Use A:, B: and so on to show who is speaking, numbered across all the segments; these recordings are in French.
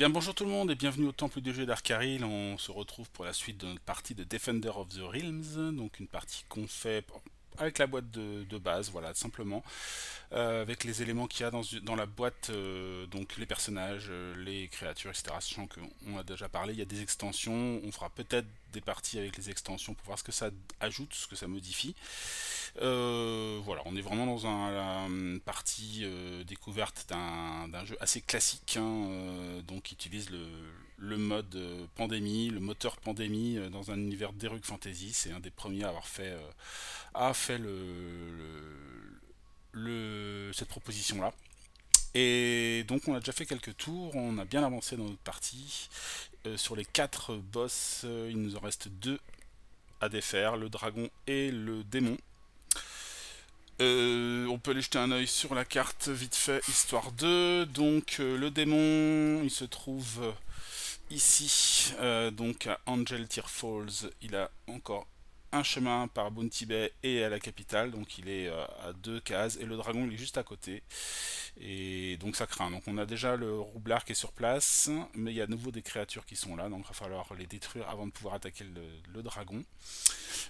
A: Eh bien bonjour tout le monde et bienvenue au temple du jeu d'Arkaril. On se retrouve pour la suite de notre partie de Defender of the Realms, donc une partie qu'on fait avec la boîte de base, voilà, simplement, avec les éléments qu'il y a dans la boîte, donc les personnages, les créatures, etc. Sachant qu'on a déjà parlé, il y a des extensions, on fera peut-être des parties avec les extensions pour voir ce que ça ajoute, ce que ça modifie. Voilà, on est vraiment dans une partie découverte d'un jeu assez classique, hein, donc qui utilise le mode pandémie, le moteur pandémie dans un univers d'Heroic Fantasy. C'est un des premiers à avoir fait cette proposition-là. Et donc on a déjà fait quelques tours, on a bien avancé dans notre partie. Sur les 4 boss, il nous en reste 2 à défaire, le dragon et le démon. On peut aller jeter un œil sur la carte vite fait, histoire de. Donc le démon, il se trouve ici, donc à Angel Tear Falls. Il a encore un chemin par Bounty Bay et à la capitale, donc il est à 2 cases. Et le dragon, il est juste à côté. Et donc ça craint. Donc on a déjà le roublard qui est sur place, mais il y a à nouveau des créatures qui sont là, donc il va falloir les détruire avant de pouvoir attaquer le dragon.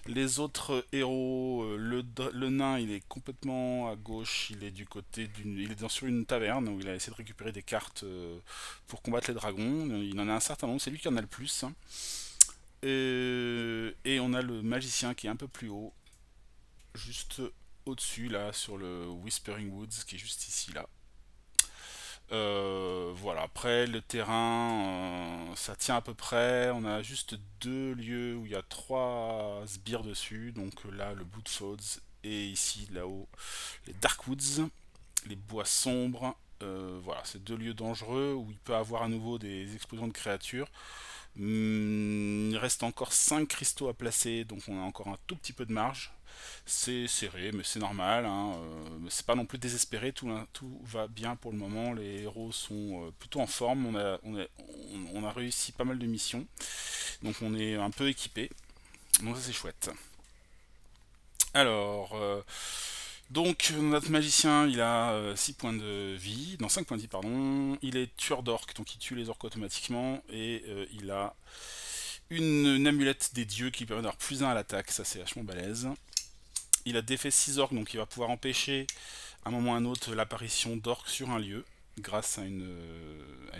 A: Les autres héros, le nain, il est complètement à gauche, il est du côté il est sur une taverne où il a essayé de récupérer des cartes pour combattre les dragons. Il en a un certain nombre, c'est lui qui en a le plus, hein. Et on a le magicien qui est un peu plus haut, juste au-dessus là, sur le Whispering Woods, qui est juste ici là. Voilà, après le terrain, ça tient à peu près. On a juste 2 lieux où il y a 3 sbires dessus. Donc là, le Bloodfalls et ici, là-haut, les Darkwoods, les bois sombres. Voilà, c'est 2 lieux dangereux où il peut avoir à nouveau des explosions de créatures. Il reste encore 5 cristaux à placer, donc on a encore un tout petit peu de marge. C'est serré, mais c'est normal, hein. C'est pas non plus désespéré, tout va bien pour le moment. Les héros sont plutôt en forme. On a réussi pas mal de missions, donc on est un peu équipé. Donc ça c'est chouette. Alors, donc notre magicien, il a 6 points de vie, non 5 points de vie pardon. Il est tueur d'orques, donc il tue les orques automatiquement, et il a une amulette des dieux qui permet d'avoir plus 1 à l'attaque, ça c'est vachement balèze. Il a défait 6 orques, donc il va pouvoir empêcher à un moment ou à un autre l'apparition d'orques sur un lieu, grâce à une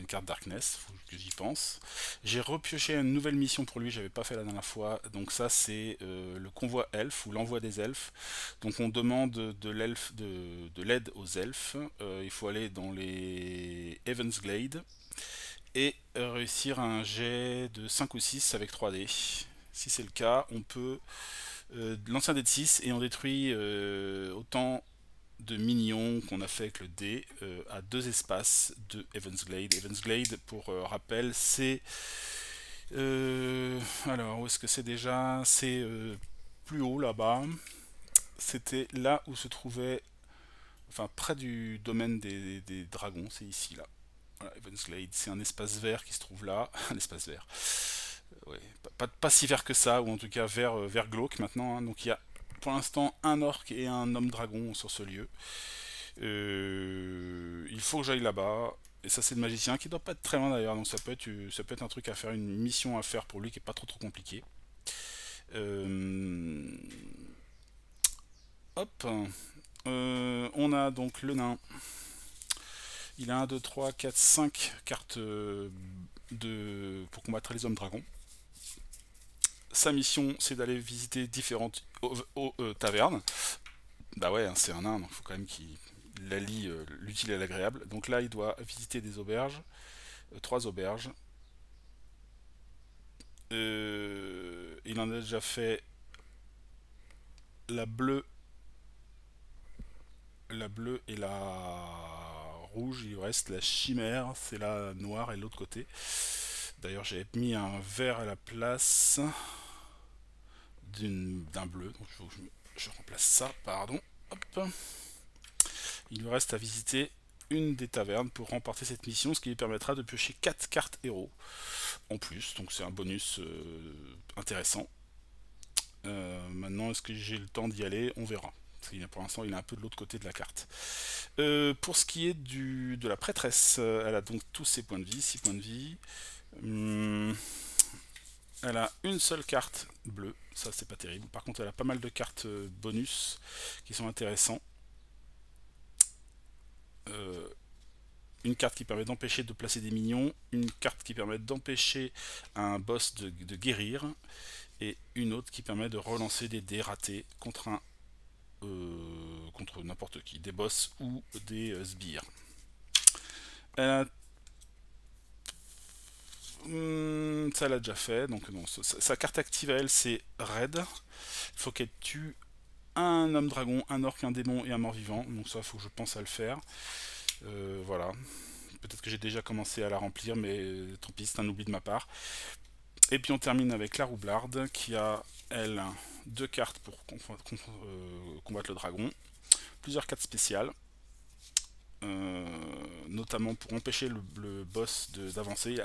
A: carte Darkness, faut que j'y pense. J'ai repioché une nouvelle mission pour lui, j'avais pas fait la dernière fois, donc ça c'est le convoi elfe, ou l'envoi des elfes. Donc on demande de l'aide aux elfes. Il faut aller dans les Heavensglade et réussir un jet de 5 ou 6 avec 3 dés. Si c'est le cas, on peut lancer un dé de 6 et on détruit autant de minions qu'on a fait avec le dé à 2 espaces de Heavensglade. Heavensglade, pour rappel, c'est... alors, où est-ce que c'est déjà? C'est plus haut là-bas. C'était là où se trouvait... Enfin, près du domaine des dragons, c'est ici, là. Voilà, Heavensglade, c'est un espace vert qui se trouve là. Un espace vert. Ouais, pas si vert que ça, ou en tout cas vert glauque maintenant, hein. Donc il y a pour l'instant un orc et un homme dragon sur ce lieu. Il faut que j'aille là-bas. Et ça c'est le magicien qui doit pas être très loin d'ailleurs, donc ça peut être un truc à faire, une mission à faire pour lui qui est pas trop compliqué. Euh, Hop. On a donc le nain. Il a 1, 2, 3, 4, 5 cartes pour combattre les hommes dragons. Sa mission, c'est d'aller visiter différentes tavernes. Bah ouais, hein, c'est un nain, donc il faut quand même qu'il allie l'utile à l'agréable. Donc là, il doit visiter des auberges, 3 auberges. Il en a déjà fait la bleue, et la rouge. Il reste la chimère, c'est la noire et l'autre côté. D'ailleurs, j'ai mis un vert à la place d'un bleu, donc il faut que je remplace ça, pardon. Hop. Il lui reste à visiter une des tavernes pour remporter cette mission, ce qui lui permettra de piocher 4 cartes héros en plus, donc c'est un bonus intéressant. Maintenant, est-ce que j'ai le temps d'y aller? On verra. pour l'instant, il est un peu de l'autre côté de la carte. Pour ce qui est de la prêtresse, elle a donc tous ses points de vie, 6 points de vie. Elle a une seule carte bleue, ça c'est pas terrible. Par contre, elle a pas mal de cartes bonus qui sont intéressants. Une carte qui permet d'empêcher de placer des minions, une carte qui permet d'empêcher un boss de guérir, et une autre qui permet de relancer des dés ratés contre contre n'importe qui, des boss ou des sbires. Ça l'a déjà fait, donc non, sa carte active à elle c'est Raid. Il faut qu'elle tue un homme dragon, un orc, un démon et un mort-vivant, donc ça faut que je pense à le faire. Voilà. Peut-être que j'ai déjà commencé à la remplir, mais tant pis, c'est un oubli de ma part. Et puis on termine avec la roublarde qui a, elle, 2 cartes pour combattre le dragon, plusieurs cartes spéciales, notamment pour empêcher le boss d'avancer.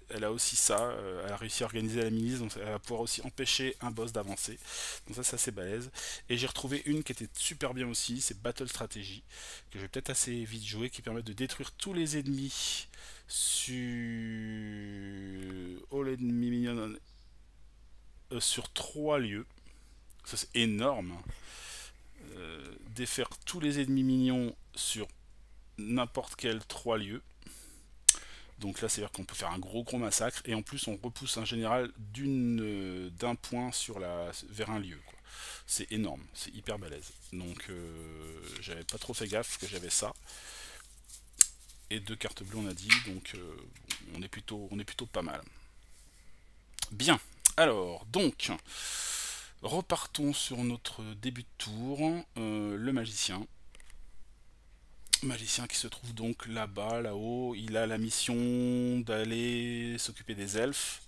A: Elle a aussi ça, elle a réussi à organiser la milice, donc elle va pouvoir aussi empêcher un boss d'avancer. Donc ça c'est assez balèze. Et j'ai retrouvé une qui était super bien aussi, c'est Battle Strategy, que je vais peut-être assez vite jouer, qui permet de détruire tous les ennemis sur All Enemy Minion sur 3 lieux. Ça c'est énorme. Défaire tous les ennemis minions sur n'importe quel 3 lieux. Donc là, c'est-à-dire qu'on peut faire un gros massacre, et en plus on repousse un général d'un point vers un lieu. C'est énorme, c'est hyper balèze. Donc j'avais pas trop fait gaffe que j'avais ça. Et 2 cartes bleues on a dit, donc on est plutôt pas mal. Bien, alors donc repartons sur notre début de tour, le magicien. Magicien qui se trouve donc là-bas, là-haut. Il a la mission d'aller s'occuper des elfes.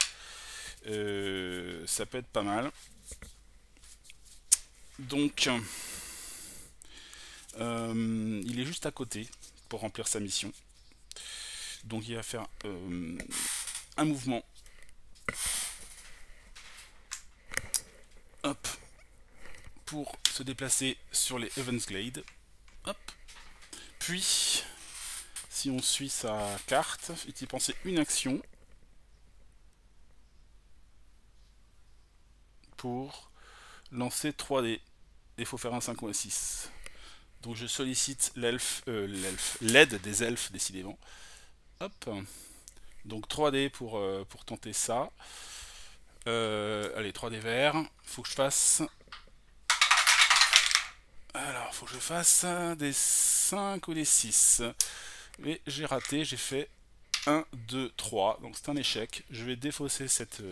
A: Ça peut être pas mal. Donc, il est juste à côté pour remplir sa mission. Donc il va faire un mouvement. Hop. Pour se déplacer sur les Heavensglade. Hop. Puis, si on suit sa carte, il y penser une action pour lancer 3 dés. Il faut faire un 5 ou un 6. Donc je sollicite l'aide des elfes, décidément. Hop. Donc 3 dés pour tenter ça. Allez, 3 dés verts. Faut que je fasse... Alors, faut que je fasse des 5 ou des 6. Mais j'ai raté, j'ai fait 1, 2, 3. Donc c'est un échec. Je vais défausser cette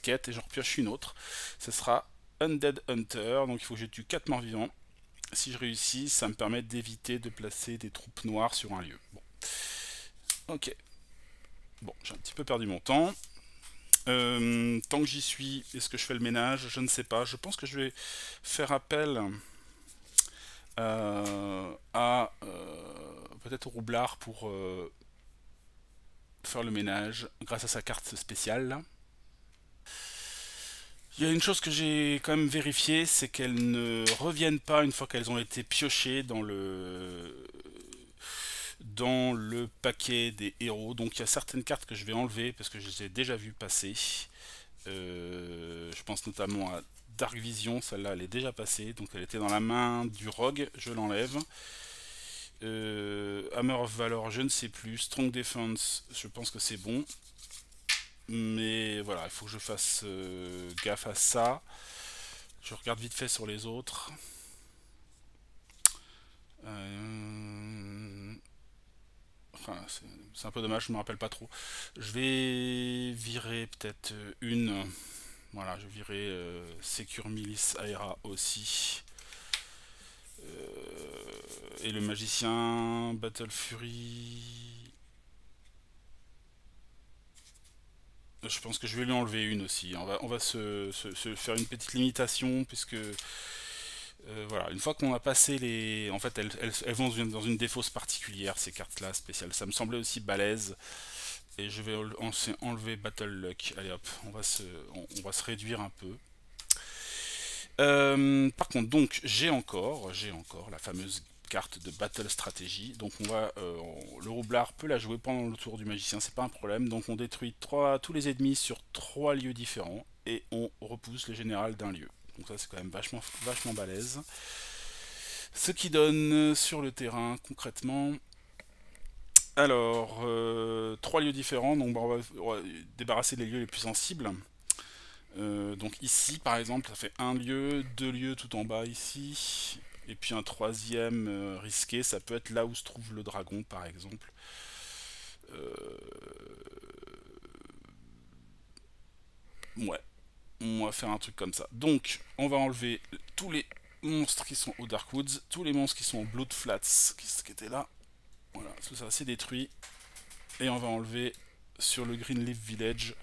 A: quête et j'en repioche une autre. Ce sera Undead Hunter. Donc il faut que je tue 4 morts vivants. Si je réussis, ça me permet d'éviter de placer des troupes noires sur un lieu. Bon. Ok. Bon, j'ai un petit peu perdu mon temps. Tant que j'y suis, est-ce que je fais le ménage? Je ne sais pas. Je pense que je vais faire appel à peut-être au roublard pour faire le ménage grâce à sa carte spéciale là. Il y a une chose que j'ai quand même vérifiée, c'est qu'elles ne reviennent pas une fois qu'elles ont été piochées dans le paquet des héros. Donc il y a certaines cartes que je vais enlever parce que je les ai déjà vues passer. Je pense notamment à Dark Vision, celle-là elle est déjà passée, donc elle était dans la main du rogue, je l'enlève. Hammer of Valor, je ne sais plus. Strong Defense, je pense que c'est bon. Mais voilà, il faut que je fasse gaffe à ça. Je regarde vite fait sur les autres. Enfin, c'est un peu dommage, je me rappelle pas trop. Je vais virer peut-être une. Voilà, je virer Secure Milice Aera aussi. Et le magicien Battle Fury. Je pense que je vais lui enlever une aussi. On va se faire une petite limitation puisque voilà, une fois qu'on a passé les... En fait, elles vont dans une défausse particulière, ces cartes-là, spéciales. Ça me semblait aussi balèze. Et je vais enlever Battle Luck. Allez hop, on va se réduire un peu. Par contre, donc j'ai encore la fameuse carte de Battle Strategy. Donc on va, le roublard peut la jouer pendant le tour du magicien, c'est pas un problème. Donc on détruit tous les ennemis sur 3 lieux différents et on repousse le général d'un lieu. Donc ça c'est quand même vachement balèze. Ce qui donne sur le terrain concrètement. Alors, 3 lieux différents, donc on va débarrasser les lieux les plus sensibles. Donc ici par exemple ça fait un lieu, 2 lieux tout en bas ici, et puis un troisième risqué, ça peut être là où se trouve le dragon par exemple. Euh, Ouais, on va faire un truc comme ça. Donc on va enlever tous les monstres qui sont au Darkwoods, tous les monstres qui sont au Blood Flats, qui étaient là. Voilà, tout ça c'est détruit. Et on va enlever sur le Greenleaf Village.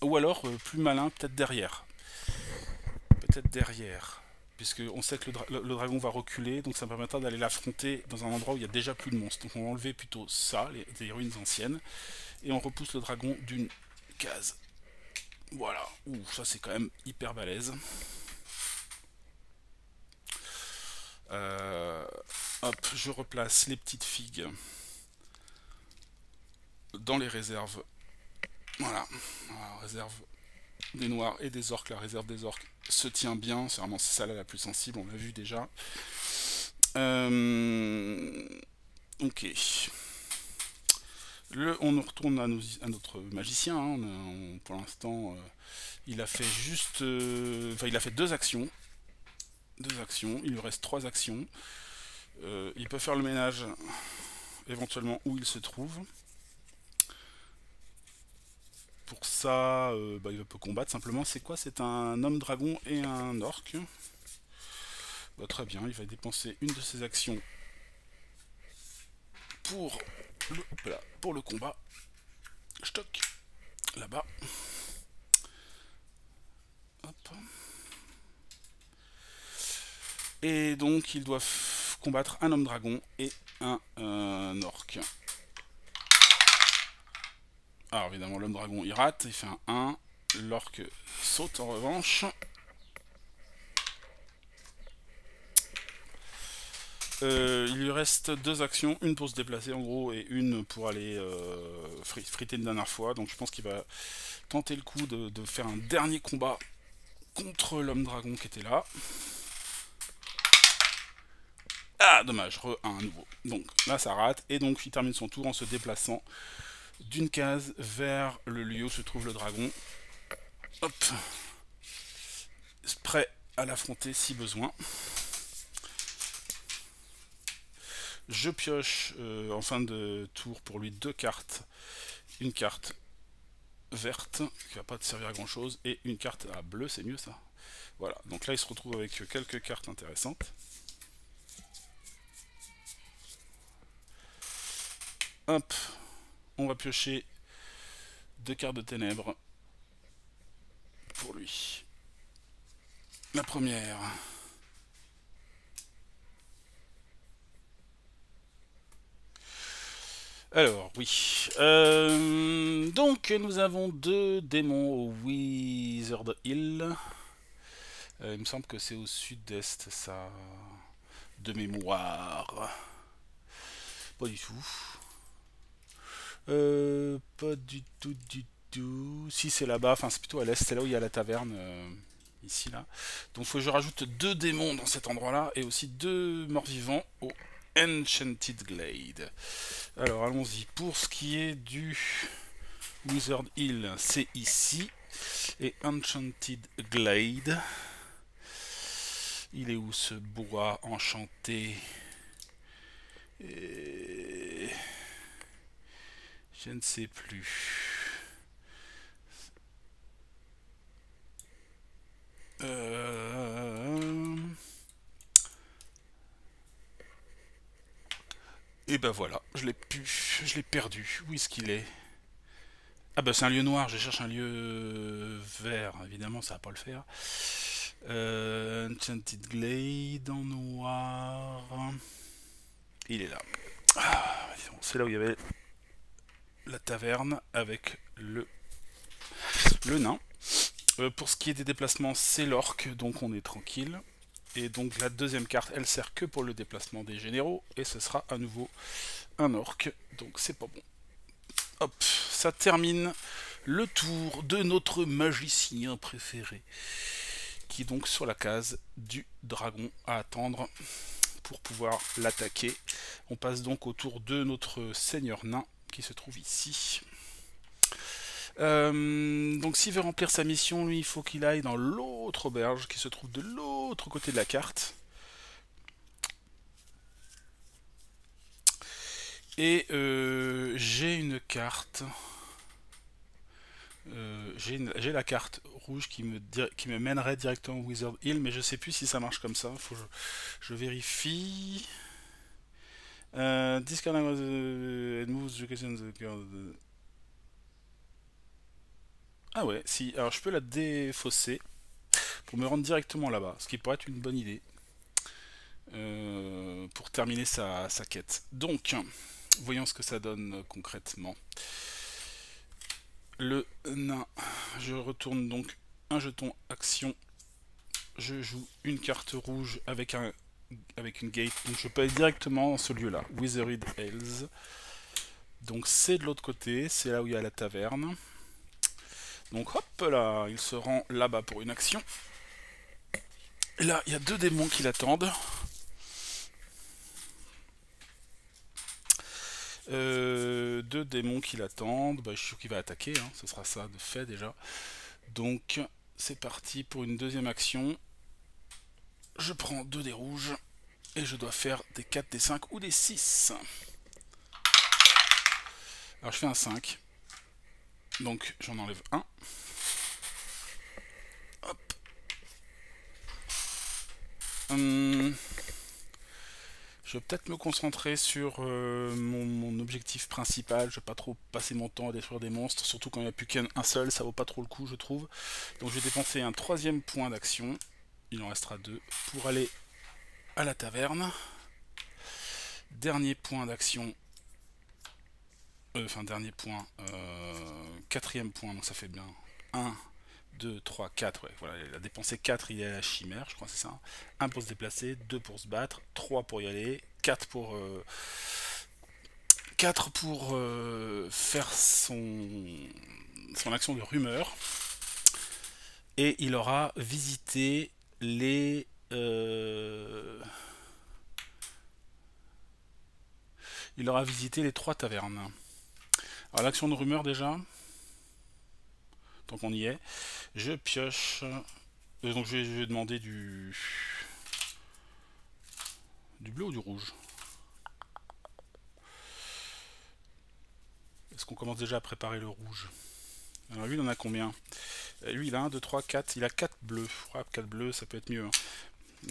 A: Ou alors, plus malin, peut-être derrière. Peut-être derrière. Puisque on sait que le dragon va reculer, donc ça me permettra d'aller l'affronter dans un endroit où il y a déjà plus de monstres. Donc on va enlever plutôt ça, les ruines anciennes, et on repousse le dragon d'une case. Voilà. Ouh, ça c'est quand même hyper balèze. Euh, Hop, je replace les petites figues dans les réserves. Voilà. Voilà, réserve des noirs et des orques. La réserve des orques se tient bien. C'est vraiment celle-là la plus sensible, on l'a vu déjà. Ok. On retourne à notre magicien. Hein. Pour l'instant, il a fait juste. Enfin, il a fait 2 actions. 2 actions. Il lui reste 3 actions. Il peut faire le ménage éventuellement où il se trouve. Pour ça, il peut combattre simplement. C'est quoi? C'est un homme dragon et un orc. Bah, très bien, il va dépenser une de ses actions pour pour le combat. Stock là-bas. Hop. Et donc ils doivent combattre un homme dragon et un orc. Alors évidemment l'homme dragon il rate, il fait un 1. L'orc saute en revanche. Il lui reste 2 actions, une pour se déplacer en gros et une pour aller friter une dernière fois. Donc je pense qu'il va tenter le coup de faire un dernier combat contre l'homme dragon qui était là. Ah dommage, re-1 à nouveau. Donc là ça rate et donc il termine son tour en se déplaçant d'une case vers le lieu où se trouve le dragon. Hop. Prêt à l'affronter si besoin. Je pioche en fin de tour pour lui 2 cartes. Une carte verte qui va pas te servir à grand chose et une carte bleue, c'est mieux ça. Voilà, donc là il se retrouve avec quelques cartes intéressantes. Hop, on va piocher 2 cartes de ténèbres pour lui. La première. Alors, oui. Donc, nous avons 2 démons au Wizard Hill. Il me semble que c'est au sud-est, ça. De mémoire. Pas du tout. Pas du tout, du tout. Si, c'est là-bas. Enfin, c'est plutôt à l'est. C'est là où il y a la taverne. Ici, là. Donc, il faut que je rajoute 2 démons dans cet endroit-là. Et aussi 2 morts-vivants au Enchanted Glade. Alors allons-y. Pour ce qui est du Wizard Hill, c'est ici. Et Enchanted Glade. Il est où ce bois enchanté? Et... je ne sais plus. Et ben voilà, je l'ai perdu. Où est-ce qu'il est? Ah bah c'est un lieu noir, je cherche un lieu vert, évidemment ça va pas le faire. Enchanted Glade en noir. Il est là. Ah, c'est là où il y avait la taverne avec le nain. Pour ce qui est des déplacements, c'est l'orc, donc on est tranquille. Et donc la deuxième carte, elle sert que pour le déplacement des généraux, et ce sera à nouveau un orc, donc c'est pas bon. Hop, ça termine le tour de notre magicien préféré, qui est donc sur la case du dragon à attendre pour pouvoir l'attaquer. On passe donc au tour de notre seigneur nain, qui se trouve ici. Donc s'il veut remplir sa mission, lui, il faut qu'il aille dans l'autre auberge qui se trouve de l'autre côté de la carte. Et j'ai une carte. J'ai la carte rouge qui me mènerait directement au Wizard Hill, mais je sais plus si ça marche comme ça. Faut que je vérifie. Discard and moves education the card. Ah ouais, si. Alors je peux la défausser pour me rendre directement là-bas, ce qui pourrait être une bonne idée pour terminer sa quête. Donc, voyons ce que ça donne concrètement. Le nain, je retourne donc un jeton action. Je joue une carte rouge avec une gate, donc je peux aller directement dans ce lieu-là, Withered Hills. Donc c'est de l'autre côté, c'est là où il y a la taverne. Donc hop là, il se rend là-bas pour une action. Et là, il y a deux démons qui l'attendent. Deux démons qui l'attendent. Bah, je suis sûr qu'il va attaquer, hein. Ce sera ça de fait déjà. Donc c'est parti pour une deuxième action. Je prends 2 dés rouges et je dois faire des 4, des 5 ou des 6. Alors je fais un 5. Donc j'en enlève un. Hop. Je vais peut-être me concentrer sur mon objectif principal. Je vais pas trop passer mon temps à détruire des monstres, surtout quand il n'y a plus qu'un seul, ça vaut pas trop le coup je trouve. Donc je vais dépenser un 3e point d'action, il en restera 2, pour aller à la taverne. Dernier point d'action, dernier point, 4e point, donc ça fait bien 1, 2, 3, 4, ouais, voilà, il a dépensé 4, il est à la chimère, je crois que c'est ça. 1 pour se déplacer, 2 pour se battre, 3 pour y aller, 4 pour faire son action de rumeur. Et il aura visité les... il aura visité les 3 tavernes. Alors l'action de rumeur déjà, tant qu'on y est, je pioche... donc je vais demander du bleu ou du rouge? Est-ce qu'on commence déjà à préparer le rouge? Alors lui il en a combien? Lui il a 1, 2, 3, 4, il a 4 bleus. 4 bleus ça peut être mieux. Hein.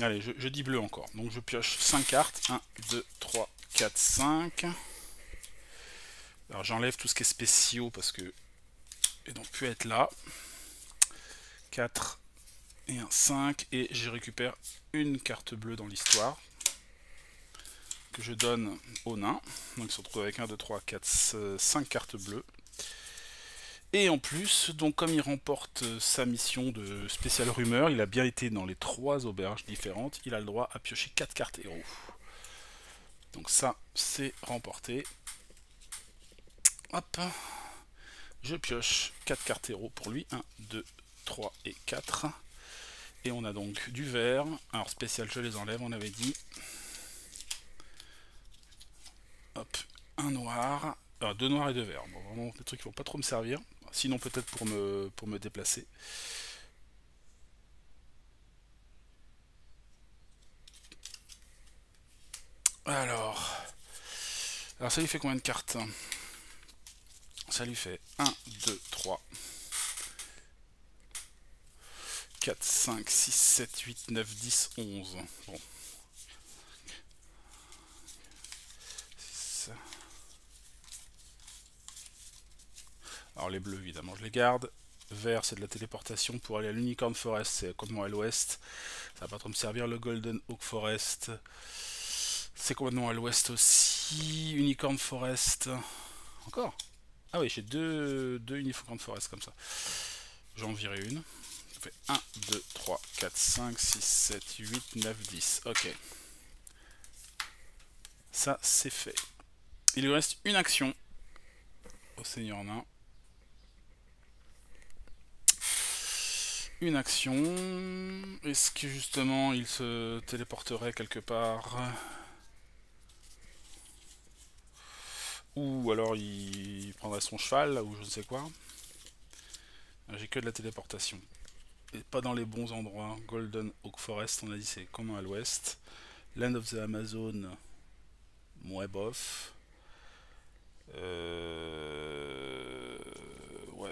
A: Allez, je dis bleu encore. Donc je pioche 5 cartes. 1, 2, 3, 4, 5. Alors j'enlève tout ce qui est spéciaux parce que... et donc plus être là. 4 et un 5. Et je récupère une carte bleue dans l'histoire. Que je donne au nain. Donc il se retrouve avec 1, 2, 3, 4, 5 cartes bleues. Et en plus, donc comme il remporte sa mission de spéciale rumeur, il a bien été dans les 3 auberges différentes, il a le droit à piocher 4 cartes héros. Donc ça, c'est remporté. Hop, je pioche 4 cartes héros pour lui. 1, 2, 3 et 4. Et on a donc du vert. Alors spécial, je les enlève, on avait dit. Hop, un noir. Alors 2 noirs et 2 verts. Bon, vraiment des trucs qui vont pas trop me servir. Sinon peut-être pour me déplacer. Alors ça lui fait combien de cartes? Ça lui fait 1, 2, 3, 4, 5, 6, 7, 8, 9, 10, 11. Bon. Alors les bleus évidemment je les garde. Vert c'est de la téléportation pour aller à l'Unicorn Forest, c'est complètement à l'ouest. Ça va pas trop me servir. Le Golden Oak Forest, c'est complètement à l'ouest aussi. Unicorn Forest. Encore? Ah oui, j'ai deux Unicorn Forest comme ça. J'en virerai une. Ça fait 1, 2, 3, 4, 5, 6, 7, 8, 9, 10. Ok. Ça, c'est fait. Il lui reste une action au Seigneur Nain. Une action. Est-ce que justement il se téléporterait quelque part? Ou alors il prendrait son cheval, ou je ne sais quoi. J'ai que de la téléportation. Et pas dans les bons endroits. Golden Oak Forest, on a dit c'est comment à l'ouest. Land of the Amazon, ouais bof. Ouais,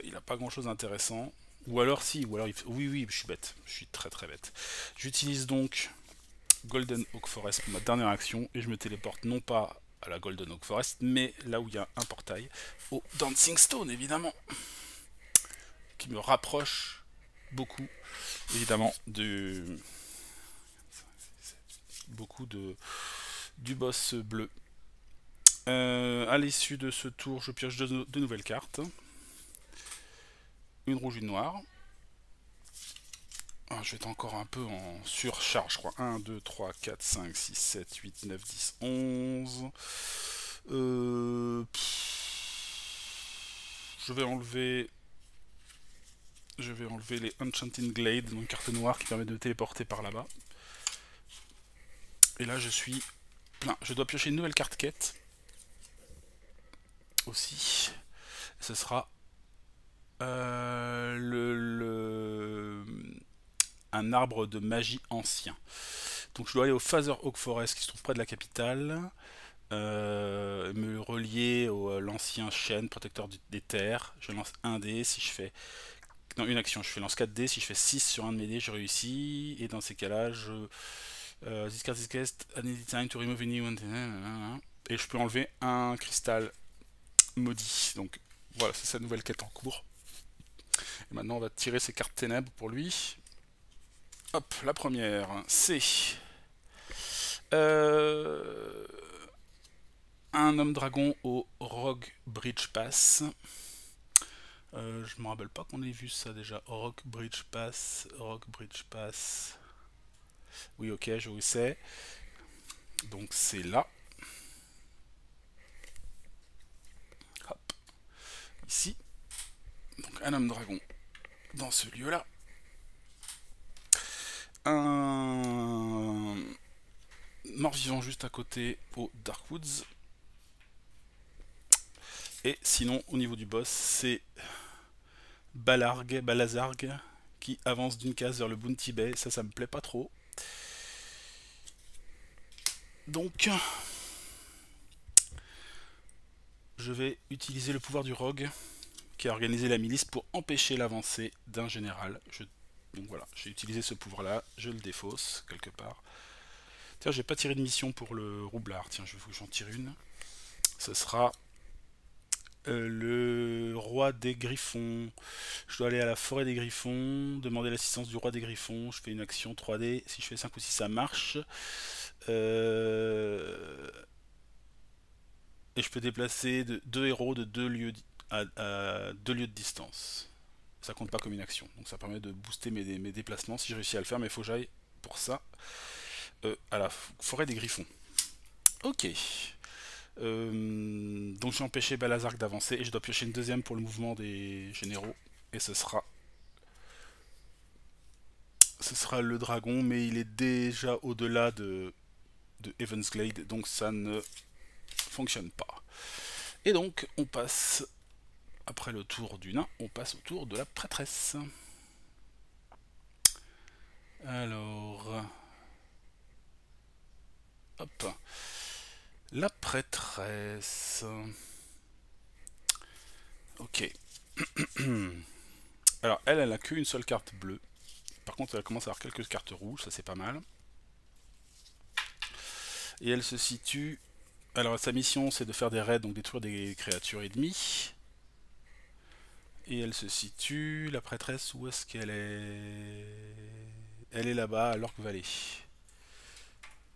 A: il a pas grand chose d'intéressant. Ou alors si, ou alors il... Oui, oui, je suis bête. Je suis très très bête. J'utilise donc Golden Oak Forest pour ma dernière action et je me téléporte non pas à la Golden Oak Forest, mais là où il y a un portail, au Dancing Stone évidemment, qui me rapproche beaucoup évidemment du boss bleu. À l'issue de ce tour, je pioche deux nouvelles cartes. Une rouge, une noire. Ah, je vais être encore un peu en surcharge, je crois. 1, 2, 3, 4, 5, 6, 7, 8, 9, 10, 11. Je vais enlever les Enchanting Glade, donc une carte noire qui permet de téléporter par là-bas. Et là, je suis plein. Je dois piocher une nouvelle carte quête. Aussi. Ce sera un arbre de magie ancien. Donc je dois aller au Father Oak Forest qui se trouve près de la capitale. Me relier à l'ancien chêne protecteur des terres. Je lance un dé. Si je fais... Non, une action. Je fais lance 4 dés. Si je fais 6 sur un de mes dés, je réussis. Et dans ces cas-là, je... discard this guest at any time to remove anyone. Et je peux enlever un cristal maudit. Donc voilà, c'est sa nouvelle quête en cours. Et maintenant, on va tirer ses cartes ténèbres pour lui. Hop, la première, c'est un homme dragon au Rogue Bridge Pass. Je me rappelle pas qu'on ait vu ça déjà. Rogue Bridge Pass, Rogue Bridge Pass. Oui, ok, je vous sais. Donc c'est là. Hop, ici. Donc un homme dragon dans ce lieu-là. Un mort-vivant juste à côté au Darkwoods. Et sinon, au niveau du boss, c'est Balazarg, qui avance d'une case vers le Bounty Bay. Ça me plaît pas trop. Donc, je vais utiliser le pouvoir du rogue, qui a organisé la milice pour empêcher l'avancée d'un général. Donc voilà, j'ai utilisé ce pouvoir-là, je le défausse quelque part. Tiens, j'ai pas tiré de mission pour le roublard. Tiens, je veux que j'en tire une. Ce sera le roi des griffons. Je dois aller à la forêt des griffons, demander l'assistance du roi des griffons. Je fais une action 3D. Si je fais 5 ou 6, ça marche. Et je peux déplacer deux héros de 2 lieux à 2 lieux de distance. Ça compte pas comme une action. Donc ça permet de booster mes déplacements si je réussis à le faire. Mais il faut que j'aille pour ça à la forêt des griffons. Ok. Donc j'ai empêché Balazark d'avancer et je dois piocher une deuxième pour le mouvement des généraux. Et ce sera le dragon, mais il est déjà au-delà de Evansglade, donc ça ne fonctionne pas. Et donc on passe, après le tour du nain, on passe au tour de la prêtresse. Alors... Hop. La prêtresse... Ok. Alors elle a qu'une seule carte bleue. Par contre elle commence à avoir quelques cartes rouges, ça c'est pas mal. Et elle se situe... Alors sa mission c'est de faire des raids, donc détruire des créatures ennemies. Et elle se situe... La prêtresse, où est-ce qu'elle est... Elle est là-bas, à l'Orc Valley.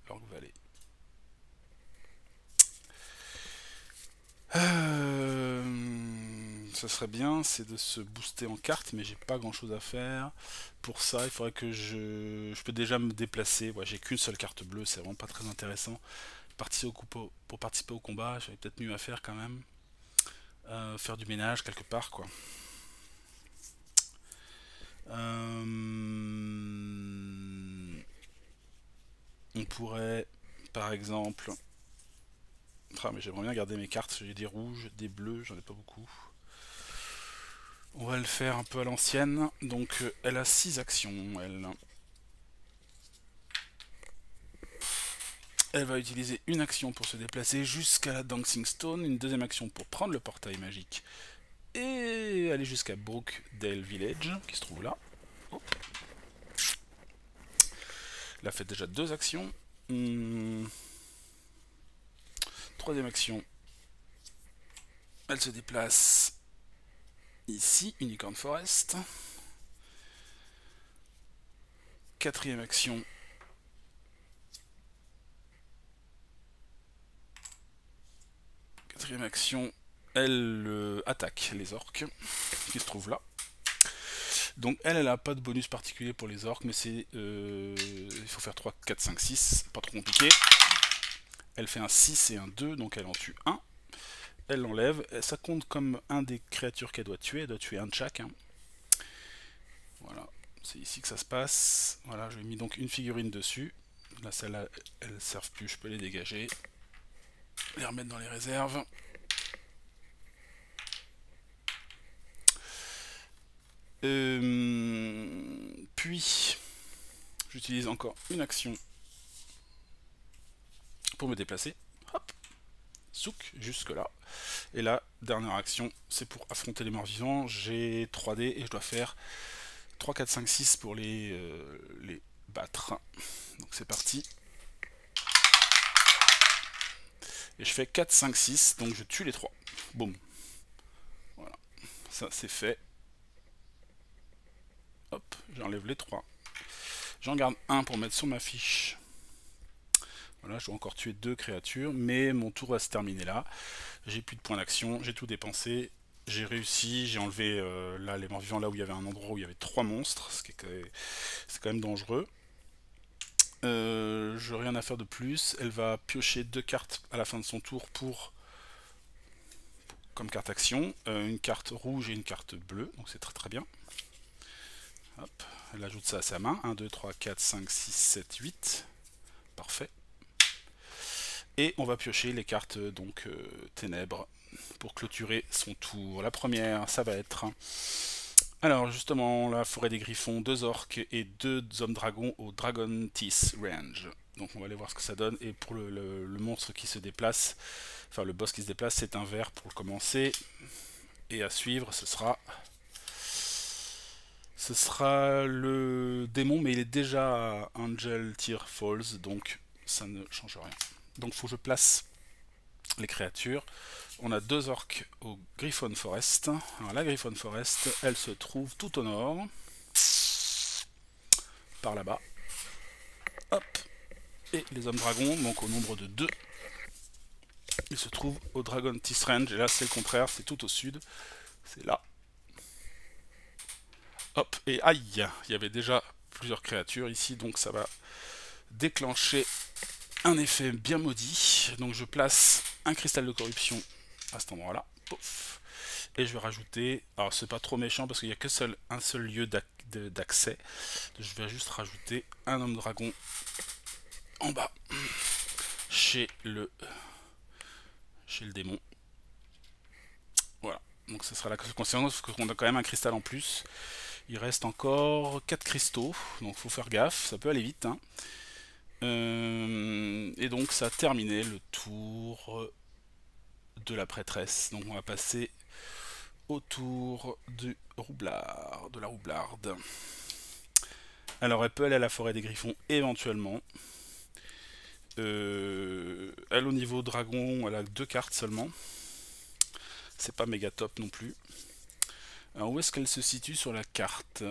A: L'Orc Valley. ça serait bien, c'est de se booster en carte, mais j'ai pas grand chose à faire. Pour ça, il faudrait que je peux déjà me déplacer. Ouais, j'ai qu'une seule carte bleue, c'est vraiment pas très intéressant. Pour participer au combat, j'avais peut-être mieux à faire quand même. Faire du ménage quelque part, quoi. On pourrait, par exemple... Ah, mais j'aimerais bien garder mes cartes, j'ai des rouges, des bleus, j'en ai pas beaucoup. On va le faire un peu à l'ancienne. Donc elle a 6 actions, elle. Elle va utiliser une action pour se déplacer jusqu'à la Dancing Stone, une deuxième action pour prendre le portail magique et aller jusqu'à Brookdale Village, qui se trouve là. Oh. Elle a fait déjà 2 actions. Troisième action. Elle se déplace ici, Unicorn Forest. Quatrième action. Quatrième action, elle attaque les orques qui se trouvent là. Donc elle a pas de bonus particulier pour les orques, mais c'est il faut faire 3, 4, 5, 6, pas trop compliqué. Elle fait un 6 et un 2, donc elle en tue un. Elle l'enlève, ça compte comme un des créatures qu'elle doit tuer un de chaque. Hein. Voilà, c'est ici que ça se passe. Voilà, je lui ai mis donc une figurine dessus. Là, celle-là, elles ne servent plus, je peux les dégager. Les remettre dans les réserves. Puis, j'utilise encore une action pour me déplacer. Hop, souk, jusque là. Et la dernière action, c'est pour affronter les morts vivants. J'ai 3D et je dois faire 3, 4, 5, 6 pour les battre. Donc c'est parti. Et je fais 4, 5, 6, donc je tue les 3. Boum. Voilà, ça c'est fait. Hop, j'enlève les 3. J'en garde un pour mettre sur ma fiche. Voilà, je dois encore tuer 2 créatures, mais mon tour va se terminer là. J'ai plus de points d'action, j'ai tout dépensé. J'ai réussi, j'ai enlevé là les morts vivants là où il y avait un endroit où il y avait 3 monstres, ce qui est quand même dangereux. Je n'ai rien à faire de plus. Elle va piocher 2 cartes à la fin de son tour comme carte action. Une carte rouge et une carte bleue, donc c'est très très bien. Hop, elle ajoute ça à sa main. 1, 2, 3, 4, 5, 6, 7, 8. Parfait. Et on va piocher les cartes donc ténèbres pour clôturer son tour. La première, ça va être... Alors justement, la forêt des griffons, 2 orques et 2 hommes dragons au Dragon Teeth Range. Donc on va aller voir ce que ça donne. Et pour le monstre qui se déplace, enfin le boss qui se déplace, c'est un vert pour commencer. Et à suivre, ce sera le démon, mais il est déjà à Angel Tear Falls, donc ça ne change rien. Donc il faut que je place les créatures. On a 2 orques au Griffon Forest. Alors la Griffon Forest, elle se trouve tout au nord. Par là-bas. Hop. Et les hommes dragons, donc au nombre de 2. Ils se trouvent au Dragon Teeth Range. Et là c'est le contraire, c'est tout au sud. C'est là. Hop. Et aïe, il y avait déjà plusieurs créatures ici, donc ça va déclencher un effet bien maudit. Donc je place un cristal de corruption à cet endroit là, pouf, et je vais rajouter, alors c'est pas trop méchant parce qu'il n'y a un seul lieu d'accès, je vais juste rajouter un homme dragon en bas chez le démon. Voilà, donc ce sera la conséquence qu'on a quand même un cristal en plus. Il reste encore 4 cristaux, donc faut faire gaffe, ça peut aller vite hein. Et donc ça a terminé le tour de la prêtresse. Donc on va passer au tour du roublard, de la roublarde. Alors elle peut aller à la forêt des griffons éventuellement. Elle au niveau dragon, elle a 2 cartes seulement. C'est pas méga top non plus. Alors où est-ce qu'elle se situe sur la carte,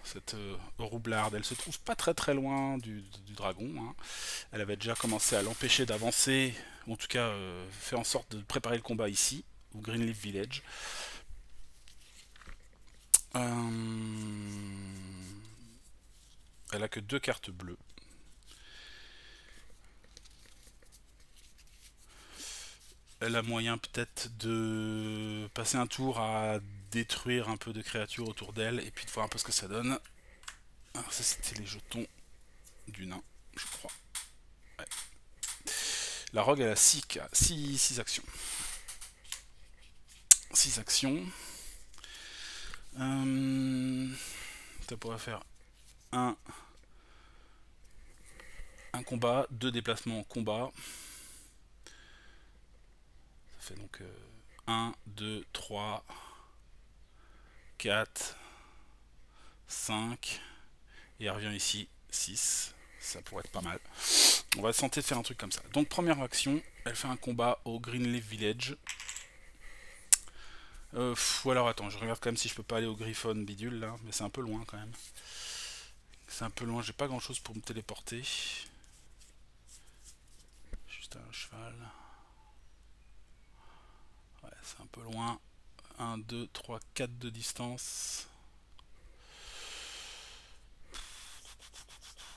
A: cette roublarde? Elle se trouve pas très très loin du dragon. Hein. Elle avait déjà commencé à l'empêcher d'avancer, ou en tout cas fait en sorte de préparer le combat ici, au Greenleaf Village. Elle a que 2 cartes bleues. Elle a moyen peut-être de passer un tour à détruire un peu de créatures autour d'elle et puis de voir un peu ce que ça donne. Alors ça c'était les jetons du nain, je crois. Ouais. La rogue elle a 6 actions. 6 actions. Ça pourrait faire un combat, 2 déplacements en combat. Ça fait donc 1, 2, 3, 4, 5. Et elle revient ici, 6. Ça pourrait être pas mal. On va tenter de faire un truc comme ça. Donc première action, elle fait un combat au Greenleaf Village. Ou alors attends, je regarde quand même si je peux pas aller au Griffon bidule là, mais c'est un peu loin quand même. C'est un peu loin, j'ai pas grand chose pour me téléporter. Juste un cheval. Ouais, c'est un peu loin. 1, 2, 3, 4 de distance.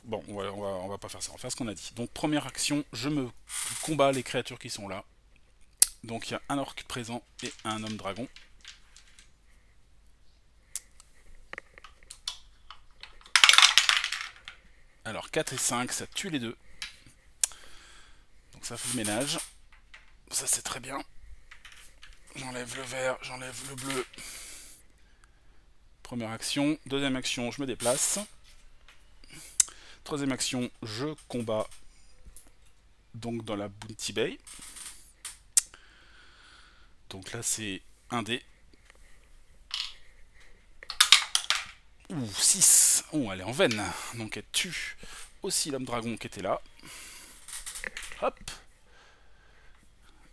A: Bon, on va pas faire ça, on va faire ce qu'on a dit. Donc première action, je me combats les créatures qui sont là. Donc il y a un orc présent et un homme dragon. Alors 4 et 5, ça tue les deux. Donc ça fait le ménage. Ça c'est très bien. J'enlève le vert, j'enlève le bleu. Première action. Deuxième action, je me déplace. Troisième action, je combats donc dans la Bounty Bay. Donc là c'est 1 dé. Ouh, 6. Oh, elle est en veine. Donc elle tue aussi l'homme dragon qui était là. Hop.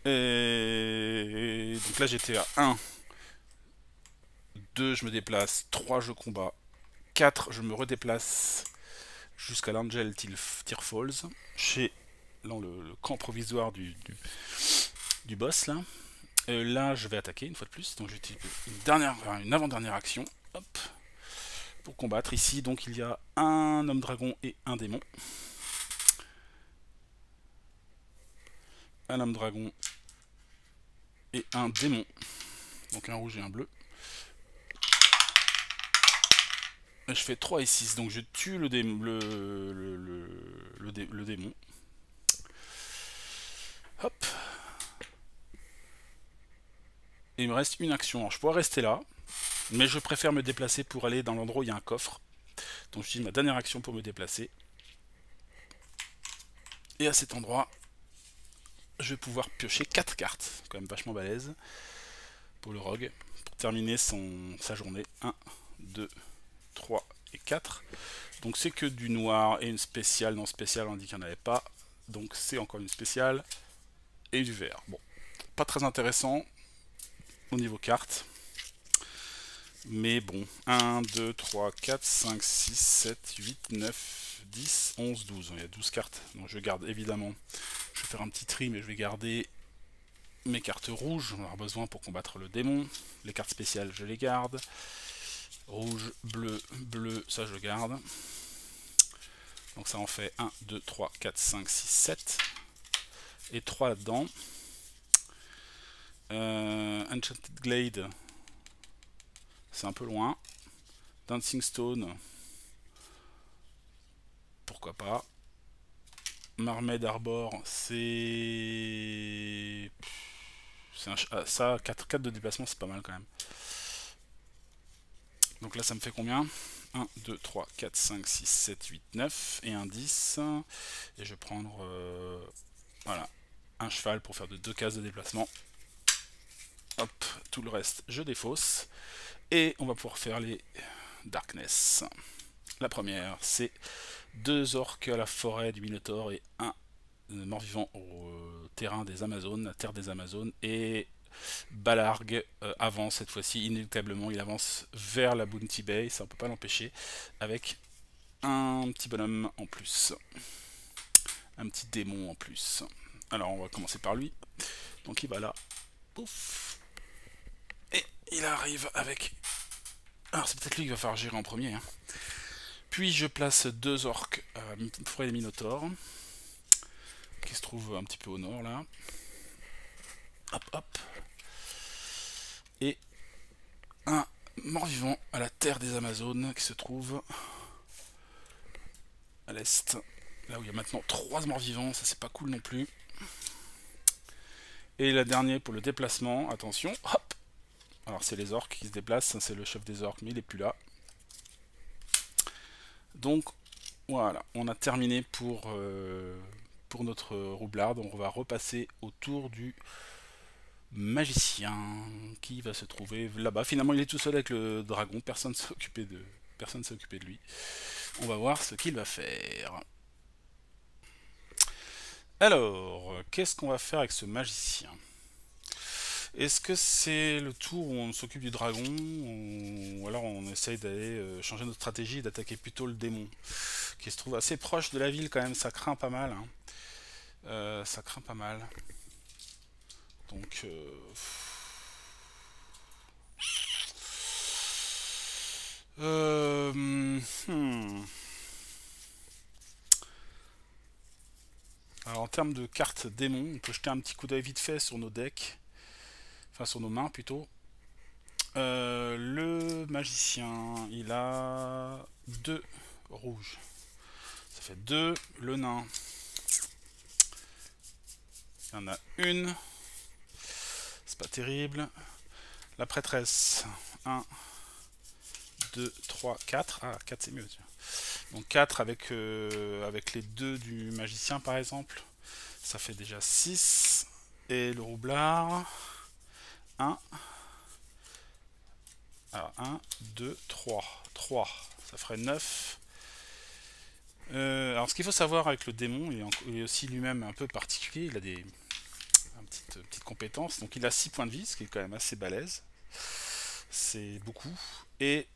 A: Et donc là j'étais à 1. 2, je me déplace. 3, je combats. 4, je me redéplace jusqu'à l'Angel Tear Falls, chez dans le camp provisoire du boss là. Là, je vais attaquer une fois de plus. Donc j'utilise une avant-dernière action. Hop. Pour combattre ici. Donc il y a un homme dragon et un démon. Un homme dragon et un démon. Donc un rouge et un bleu. Et je fais 3 et 6. Donc je tue le démon. Le démon. Hop. Et il me reste une action. Alors je pourrais rester là. Mais je préfère me déplacer pour aller dans l'endroit où il y a un coffre. Donc j'utilise ma dernière action pour me déplacer. Et à cet endroit, je vais pouvoir piocher 4 cartes. C'est quand même vachement balèze pour le rogue. Pour terminer sa journée. 1, 2, 3 et 4. Donc c'est que du noir et une spéciale. Non, spéciale on dit qu'il n'y en avait pas. Donc c'est encore une spéciale. Et du vert. Bon, pas très intéressant au niveau carte. Mais bon, 1, 2, 3, 4, 5, 6, 7, 8, 9, 10, 11, 12. Il y a 12 cartes. Donc je garde évidemment. Je vais faire un petit tri, mais je vais garder mes cartes rouges. On en aura besoin pour combattre le démon. Les cartes spéciales, je les garde. Rouge, bleu, bleu, ça je garde. Donc ça en fait 1, 2, 3, 4, 5, 6, 7. Et 3 là-dedans. Enchanted Glade. C'est un peu loin. Dancing Stone. Pourquoi pas. Marmaid Arbor, c'est... ça, 4 de déplacement, c'est pas mal quand même. Donc là, ça me fait combien? 1, 2, 3, 4, 5, 6, 7, 8, 9 et un 10. Et je vais prendre voilà, un cheval pour faire de 2 cases de déplacement. Hop, tout le reste, je défausse. Et on va pouvoir faire les Darkness. La première, c'est 2 orques à la forêt du Minotaure et un mort-vivant au terrain des Amazones, la terre des Amazones. Et Balargue avance cette fois-ci, inéluctablement, il avance vers la Bounty Bay, ça on peut pas l'empêcher, avec un petit bonhomme en plus. Un petit démon en plus. Alors on va commencer par lui. Donc il va là. Pouf. Et il arrive avec Alors c'est peut-être lui qui va falloir gérer en premier. Hein. Puis je place 2 orques forêt des Minotaures, qui se trouvent un petit peu au nord là. Hop hop. Et un mort-vivant à la terre des Amazones qui se trouve à l'est. Là où il y a maintenant 3 morts-vivants, ça c'est pas cool non plus. Et la dernière pour le déplacement, attention, hop. Alors c'est les orques qui se déplacent, c'est le chef des orques mais il est plus là. Donc voilà, on a terminé pour notre roublarde. On va repasser au tour du magicien qui va se trouver là-bas. Finalement il est tout seul avec le dragon, personne ne s'est occupé de lui. On va voir ce qu'il va faire. Alors, qu'est-ce qu'on va faire avec ce magicien? Est-ce que c'est le tour où on s'occupe du dragon, ou alors on essaye d'aller changer notre stratégie et d'attaquer plutôt le démon, qui se trouve assez proche de la ville quand même, ça craint pas mal. Hein. Ça craint pas mal. Donc... hmm. Alors en termes de cartes démons, on peut jeter un petit coup d'œil vite fait sur nos decks, enfin sur nos mains plutôt. Le magicien, il a 2 rouges. Ça fait 2. Le nain, il y en a une. C'est pas terrible. La prêtresse, 1, 2, 3, 4. Ah, 4 c'est mieux. Donc 4 avec, avec les 2 du magicien par exemple. Ça fait déjà 6. Et le roublard, 1. Alors 1, 2, 3. 3. Ça ferait 9. Alors ce qu'il faut savoir avec le démon, il est aussi lui-même un peu particulier. Il a des petites compétences. Donc il a 6 points de vie, ce qui est quand même assez balèze. C'est beaucoup. Et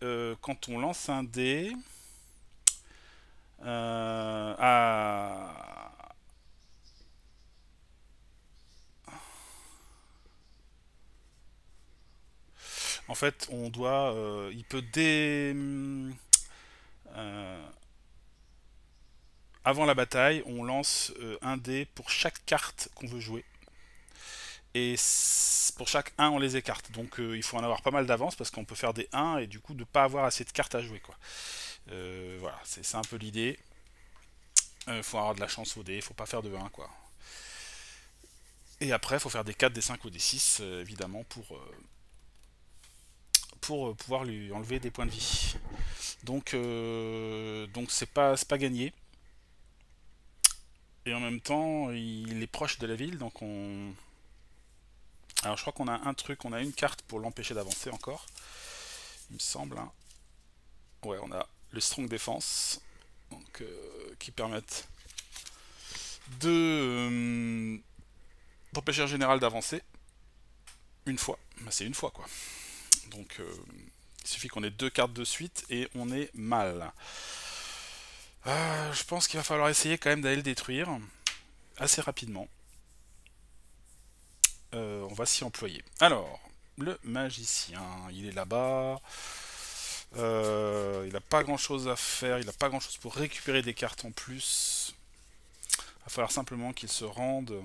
A: quand on lance un dé... En fait, on doit... il peut dé... avant la bataille, on lance un dé pour chaque carte qu'on veut jouer. Et pour chaque 1, on les écarte. Donc il faut en avoir pas mal d'avance parce qu'on peut faire des 1 et du coup de pas avoir assez de cartes à jouer. Quoi. Voilà, c'est un peu l'idée. Faut avoir de la chance au dé, faut pas faire de 1 quoi. Et après, faut faire des 4, des 5 ou des 6 évidemment pour pouvoir lui enlever des points de vie. Donc c'est pas gagné. Et en même temps, il est proche de la ville, donc on... Alors je crois qu'on a un truc, on a une carte pour l'empêcher d'avancer encore, il me semble. Hein. Ouais, on a le Strong Defense, donc, qui permettent d'empêcher un général d'avancer une fois. Bah, c'est une fois quoi. Donc il suffit qu'on ait 2 cartes de suite et on est mal. Je pense qu'il va falloir essayer quand même d'aller le détruire assez rapidement. On va s'y employer. Alors, le magicien, il est là-bas. Il n'a pas grand-chose à faire, il n'a pas grand-chose pour récupérer des cartes en plus. Il va falloir simplement qu'il se rende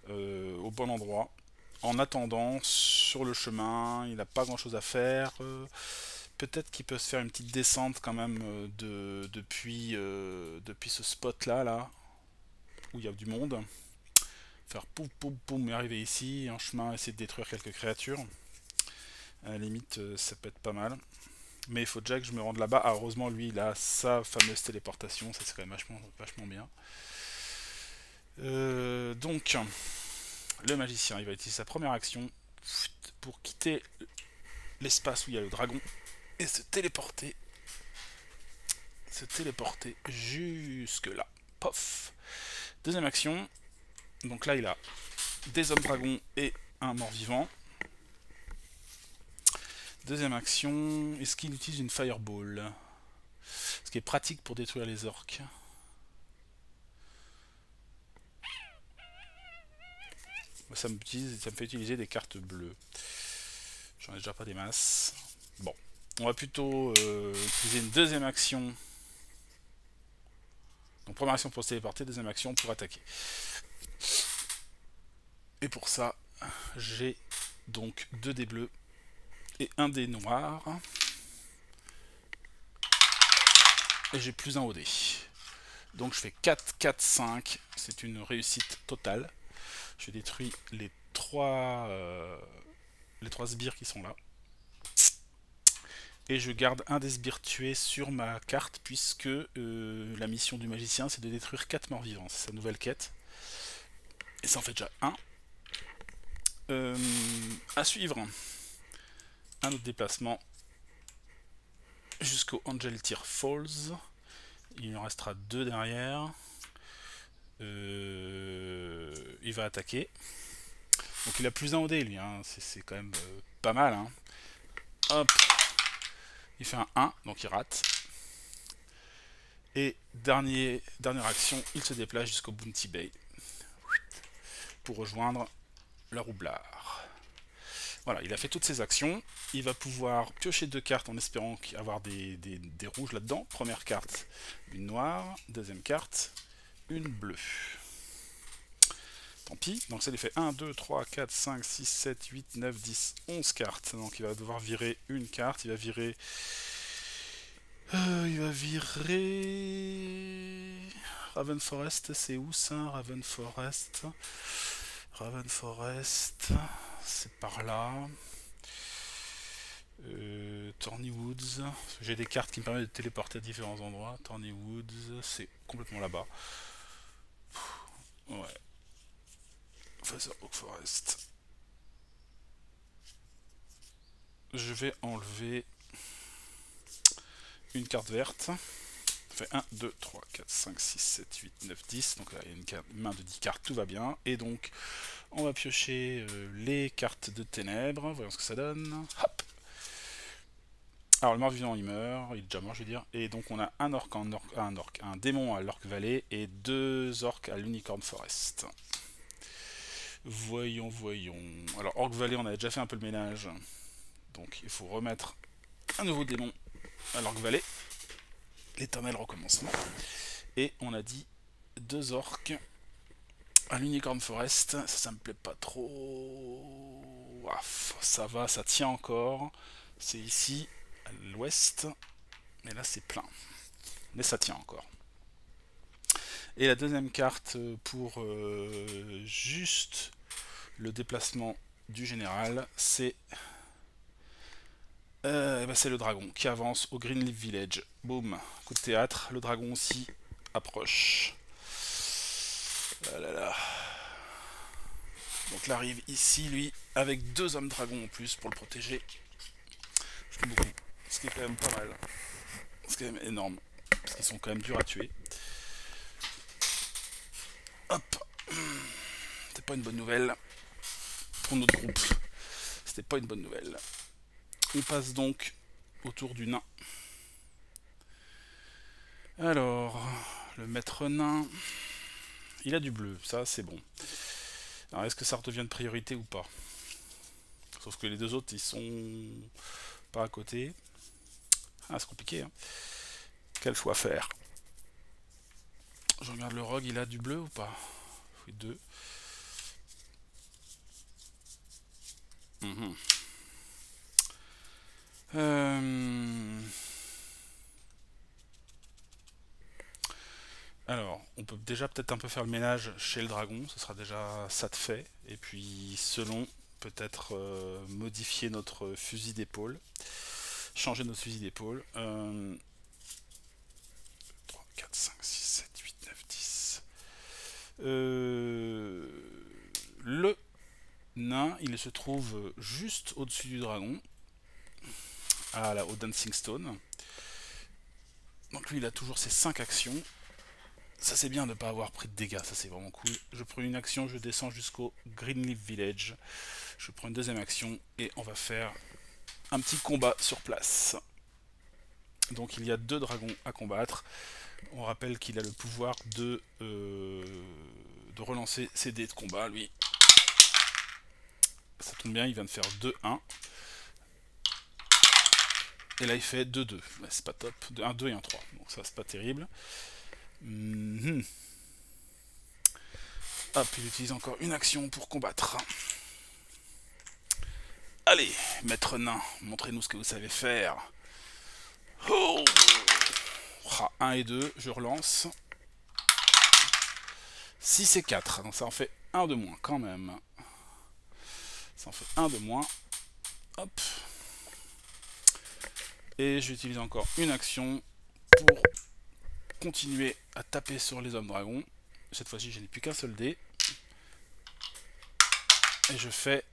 A: au bon endroit. En attendant, sur le chemin, il n'a pas grand-chose à faire. Peut-être qu'il peut se faire une petite descente quand même depuis ce spot-là, là, où il y a du monde. Faire poum poum poum et arriver ici, en chemin, essayer de détruire quelques créatures. À la limite, ça peut être pas mal. Mais il faut déjà que je me rende là-bas. Ah, heureusement, lui, il a sa fameuse téléportation. Ça, c'est quand même vachement bien. Donc, le magicien, il va utiliser sa première action pour quitter l'espace où il y a le dragon et se téléporter. Jusque là. Pof. Deuxième action. Donc là, il a des hommes dragons et un mort-vivant. Deuxième action, est-ce qu'il utilise une fireball? Ce qui est pratique pour détruire les orques. Ça me fait utiliser des cartes bleues. J'en ai déjà pas des masses. Bon, On va plutôt utiliser une deuxième action. Donc première action pour se téléporter, deuxième action pour attaquer. Et pour ça, j'ai donc 2 dés bleus et 1 dé noir. Et j'ai plus 1 au dé. Donc je fais 4, 4, 5. C'est une réussite totale. Je détruis les 3 sbires qui sont là. Et je garde un des sbires tués sur ma carte, puisque la mission du magicien, c'est de détruire 4 morts vivants. C'est sa nouvelle quête. Et ça en fait déjà 1. À suivre, un autre déplacement jusqu'au Angel Tear Falls. Il en restera 2 derrière. Il va attaquer. Donc il a plus 1 au dé, lui. Hein. C'est quand même pas mal. Hein. Hop. Il fait un 1, donc il rate. Et dernière action, il se déplace jusqu'au Bounty Bay pour rejoindre le roublard. Voilà, il a fait toutes ses actions. Il va pouvoir piocher 2 cartes en espérant avoir des rouges là-dedans. Première carte, une noire. Deuxième carte, une bleue. Tant pis. Donc ça lui fait 1, 2, 3, 4, 5, 6, 7, 8, 9, 10, 11 cartes. Donc il va devoir virer une carte. Il va virer... Raven Forest, c'est où ça? Raven Forest, c'est par là. Thorny Woods, j'ai des cartes qui me permettent de téléporter à différents endroits. Thorny Woods, c'est complètement là-bas. Ouais. Father Oak Forest. Je vais enlever une carte verte. Ça fait 1, 2, 3, 4, 5, 6, 7, 8, 9, 10. Donc là, il y a une main de 10 cartes, tout va bien. Et donc, on va piocher les cartes de ténèbres. Voyons ce que ça donne. Hop. Alors, le mort-vivant, il meurt. Il est déjà mort, je veux dire. Et donc, on a un démon à l'Orc Valley et 2 orques à l'Unicorn Forest. Voyons. Alors, Orc Valley, on avait déjà fait un peu le ménage. Donc, il faut remettre un nouveau démon à l'Orc Valley. L'éternel recommencement. Et on a dit 2 orques à l'Unicorn Forest. Ça me plaît pas trop. Ça va, ça tient encore. C'est ici, à l'ouest. Mais là, c'est plein. Mais ça tient encore. Et la deuxième carte pour juste le déplacement du général, c'est c'est le dragon qui avance au Greenleaf Village. Boum, coup de théâtre, le dragon aussi approche. Ah là là. Donc il arrive ici, lui, avec 2 hommes dragons en plus pour le protéger. Ce qui est beaucoup, ce qui est quand même pas mal. C'est quand même énorme, parce qu'ils sont quand même durs à tuer. Hop. C'était pas une bonne nouvelle pour notre groupe. C'était pas une bonne nouvelle. On passe donc au tour du nain. Alors, le maître nain, il a du bleu, ça c'est bon. Alors est-ce que ça redevient de priorité ou pas? Sauf que les 2 autres, ils sont pas à côté. Ah, c'est compliqué, hein. Quel choix faire? Je regarde le rogue, il a du bleu ou pas? Oui, 2. Alors, on peut déjà peut-être un peu faire le ménage chez le dragon, ce sera déjà ça de fait. Et puis, selon, peut-être modifier notre fusil d'épaule. Changer notre fusil d'épaule. 3, 4, 5, 6, 7, 8, 9, 10. Le nain, il se trouve juste au-dessus du dragon, au Dancing Stone. Donc lui, il a toujours ses 5 actions. Ça c'est bien de ne pas avoir pris de dégâts, ça c'est vraiment cool. Je prends une action, je descends jusqu'au Greenleaf Village. Je prends une deuxième action et on va faire un petit combat sur place. Donc il y a 2 dragons à combattre. On rappelle qu'il a le pouvoir de relancer ses dés de combat, lui. Ça tombe bien, il vient de faire 2-1. Et là il fait 2-2. Bah, c'est pas top. Un 2 et un 3. Donc ça c'est pas terrible. Hop, il utilise encore une action pour combattre. Allez, maître nain, montrez-nous ce que vous savez faire. Oh, 1 et 2, je relance. 6 et 4, donc ça en fait 1 de moins quand même. Ça en fait 1 de moins. Hop. Et j'utilise encore une action pour continuer à taper sur les hommes dragons. Cette fois-ci, je n'ai plus qu'un seul dé. Et je fais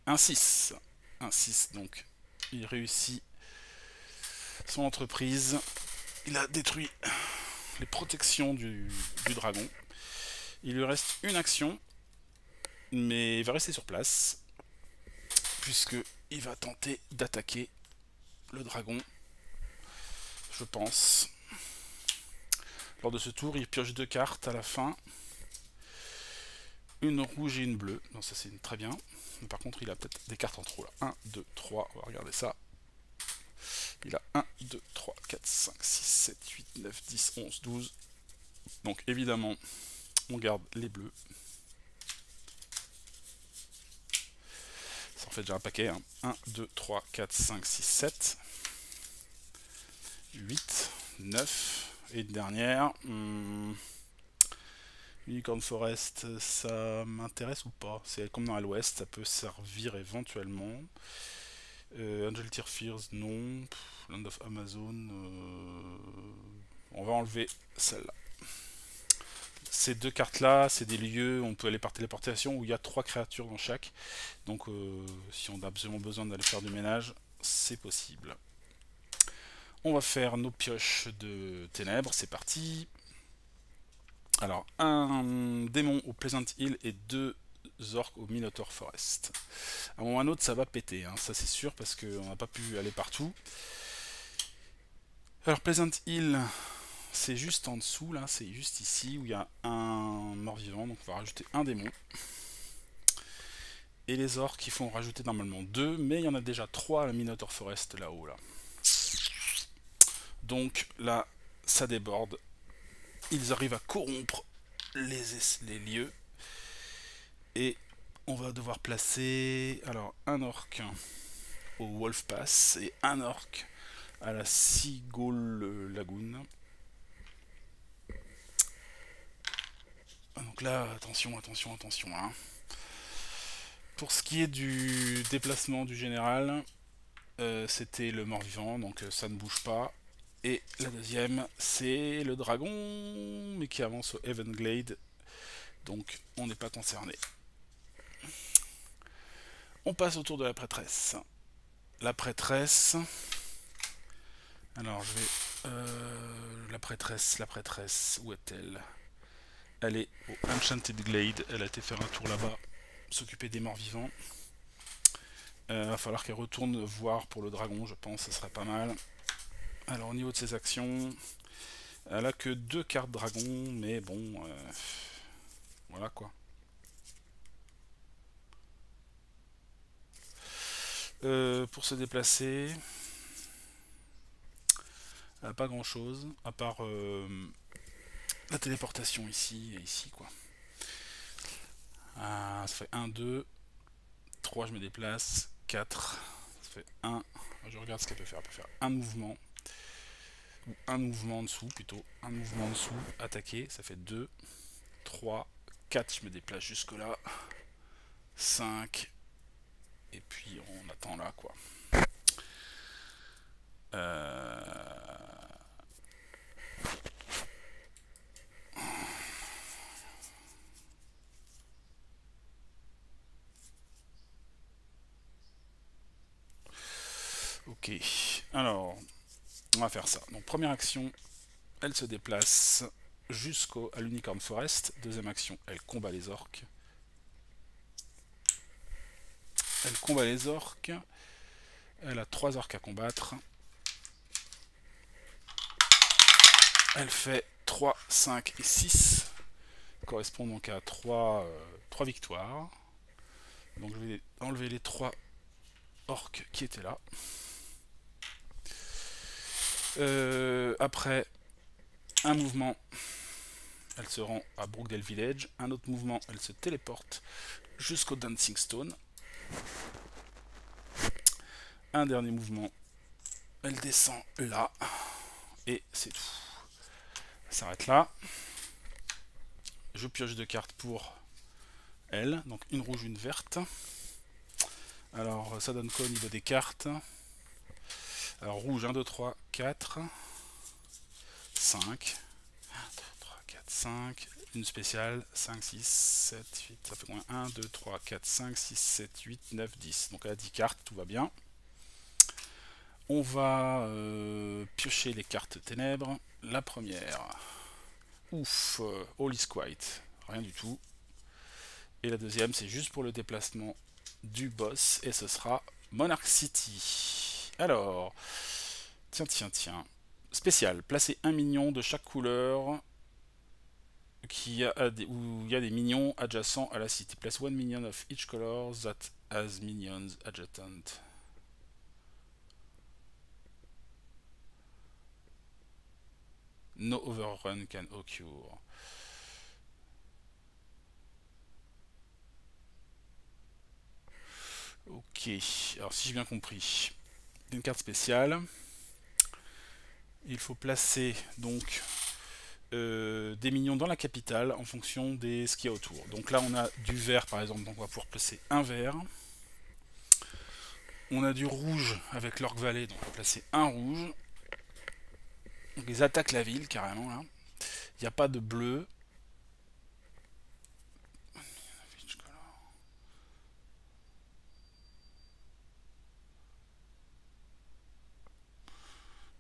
A: un 6. Un 6, donc il réussit son entreprise. Il a détruit les protections du dragon. Il lui reste une action, mais il va rester sur place, puisqu'il va tenter d'attaquer le dragon, je pense. Lors de ce tour, il pioche 2 cartes à la fin. Une rouge et une bleue. Donc ça c'est très bien. Mais par contre il a peut-être des cartes en trop là. 1, 2, 3. On va regarder ça. Il a 1, 2, 3, 4, 5, 6, 7, 8, 9, 10, 11, 12. Donc évidemment, on garde les bleus. Ça en fait déjà un paquet. 1, 2, 3, 4, 5, 6, 7. 8, 9. Et une dernière. Unicorn Forest, ça m'intéresse ou pas? C'est comme dans l'Ouest, ça peut servir éventuellement. Angel Tear Fears, non. Land of Amazon, on va enlever celle-là. Ces deux cartes-là, c'est des lieux, on peut aller par téléportation, où il y a 3 créatures dans chaque. Donc si on a absolument besoin d'aller faire du ménage, c'est possible. On va faire nos pioches de ténèbres, c'est parti. Alors, un démon au Pleasant Hill et 2 orques au Minotaur Forest. À un moment ou à un autre, ça va péter, hein, ça c'est sûr, parce qu'on n'a pas pu aller partout. Alors, Pleasant Hill, c'est juste en dessous, là, c'est juste ici, où il y a un mort-vivant, donc on va rajouter un démon. Et les orques, il faut en rajouter normalement 2, mais il y en a déjà 3 à la Minotaur Forest, là-haut, là. Donc, là, ça déborde. Ils arrivent à corrompre les lieux. Et on va devoir placer alors un orc au Wolf Pass et un orc à la Seagull Lagoon. Donc là, attention, attention, attention. Hein. Pour ce qui est du déplacement du général, c'était le mort-vivant, donc ça ne bouge pas. Et la deuxième, c'est le dragon, mais qui avance au Heavenglade, donc on n'est pas concerné. On passe au tour de la prêtresse. La prêtresse. Alors je vais. La prêtresse, où est-elle? Elle est au Enchanted Glade. Elle a été faire un tour là-bas, s'occuper des morts vivants. Va falloir qu'elle retourne voir pour le dragon, je pense, ce serait pas mal. Alors au niveau de ses actions, elle a que 2 cartes dragon, mais bon, voilà quoi. Pour se déplacer, elle n'a pas grand chose, à part la téléportation ici et ici quoi. Ça fait 1, 2, 3, je me déplace, 4, ça fait 1, je regarde ce qu'elle peut faire, elle peut faire un mouvement, ou un mouvement en dessous plutôt, un mouvement en dessous, attaquer, ça fait 2, 3, 4, je me déplace jusque là, 5, et puis on attend là quoi. Ok, alors on va faire ça. Donc première action, elle se déplace jusqu'à l'Unicorn Forest. Deuxième action, elle combat les orques. Elle combat les orques. Elle a 3 orques à combattre. Elle fait 3, 5 et 6. Correspond donc à 3 victoires. Donc je vais enlever les 3 orques qui étaient là. Après, un mouvement, elle se rend à Brookdale Village. Un autre mouvement, elle se téléporte jusqu'au Dancing Stone. Un dernier mouvement, elle descend là. Et c'est tout. Elle s'arrête là. Je pioche 2 cartes pour elle. Donc une rouge, une verte. Alors ça donne quoi au niveau des cartes? Alors rouge, 1, 2, 3, 4, 5. 1, 2, 3, 4, 5. Une spéciale, 5, 6, 7, 8. Ça fait combien? 1, 2, 3, 4, 5, 6, 7, 8, 9, 10. Donc elle a 10 cartes, tout va bien. On va piocher les cartes ténèbres. La première. Ouf, All is Quiet. Rien du tout. Et la deuxième, c'est juste pour le déplacement du boss. Et ce sera Monarch City. Alors, tiens. Spécial, placez un minion de chaque couleur où il y a des minions adjacents à la city. Place one minion of each color that has minions adjacent. No overrun can occur. Ok, alors si j'ai bien compris, une carte spéciale. Il faut placer donc des minions dans la capitale en fonction de ce qu'il y a autour. Donc là on a du vert par exemple, donc on va pouvoir placer un vert. On a du rouge avec l'Orc Valley, donc on va placer un rouge. Donc ils attaquent la ville carrément là. Il n'y a pas de bleu.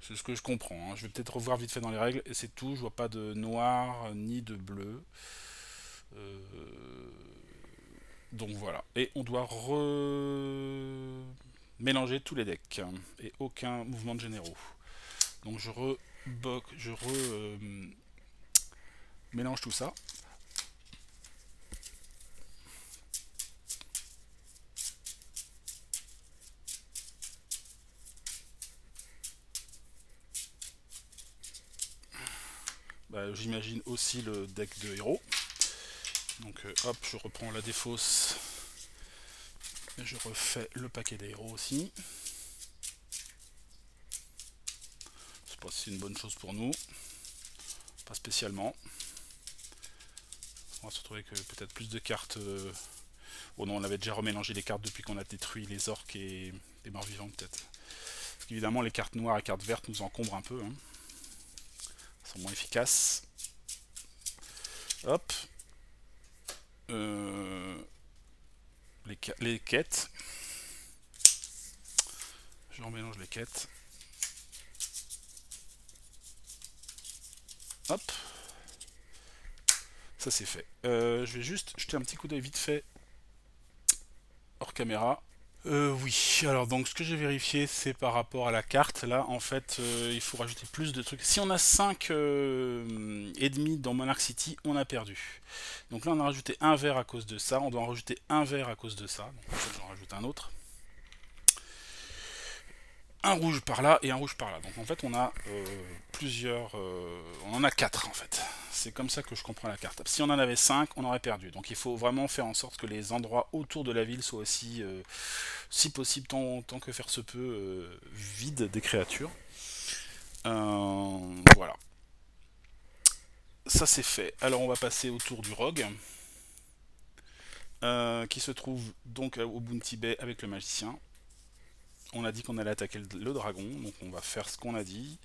A: C'est ce que je comprends. Hein. Je vais peut-être revoir vite fait dans les règles et c'est tout. Je vois pas de noir ni de bleu. Donc voilà. Et on doit mélanger tous les decks et aucun mouvement de généraux. Donc je mélange tout ça. Bah, j'imagine aussi le deck de héros. Donc hop, je reprends la défausse. Et je refais le paquet des héros aussi. Je sais pas si c'est une bonne chose pour nous. Pas spécialement. On va se retrouver avec peut-être plus de cartes. Oh non, on avait déjà remélangé les cartes depuis qu'on a détruit les orques et les morts vivants peut-être. Parce qu'évidemment les cartes noires et cartes vertes nous encombrent un peu. Hein. Elles sont moins efficaces. Hop. Les quêtes. Je remélange les quêtes. Hop. Ça c'est fait. Je vais juste jeter un petit coup d'œil vite fait hors caméra. Oui, alors donc ce que j'ai vérifié c'est par rapport à la carte. Là en fait il faut rajouter plus de trucs. Si on a 5 ennemis dans Monarch City, on a perdu. Donc là on a rajouté un vert à cause de ça. On doit en rajouter un vert à cause de ça. Donc j'en rajoute un autre. Un rouge par là et un rouge par là. Donc en fait on a plusieurs... on en a 4 en fait. C'est comme ça que je comprends la carte. Si on en avait 5, on aurait perdu. Donc il faut vraiment faire en sorte que les endroits autour de la ville soient aussi, si possible, tant que faire se peut, vides des créatures. Voilà. Ça c'est fait. Alors on va passer au tour du rogue. Qui se trouve donc au Bounty Bay avec le magicien. On a dit qu'on allait attaquer le dragon, donc on va faire ce qu'on a dit.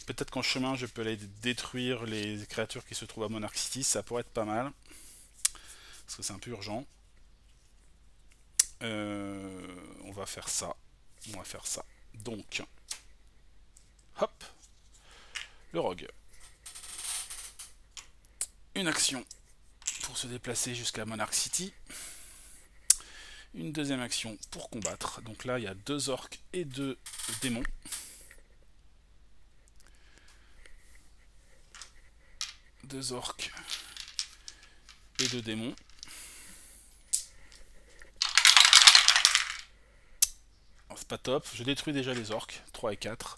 A: Peut-être qu'en chemin, je peux aller détruire les créatures qui se trouvent à Monarch City, ça pourrait être pas mal. Parce que c'est un peu urgent. On va faire ça. On va faire ça. Donc, hop, le rogue. Une action pour se déplacer jusqu'à Monarch City. Une deuxième action pour combattre. Donc là, il y a 2 orques et 2 démons. Deux orques et 2 démons. C'est pas top. Je détruis déjà les orques, 3 et 4.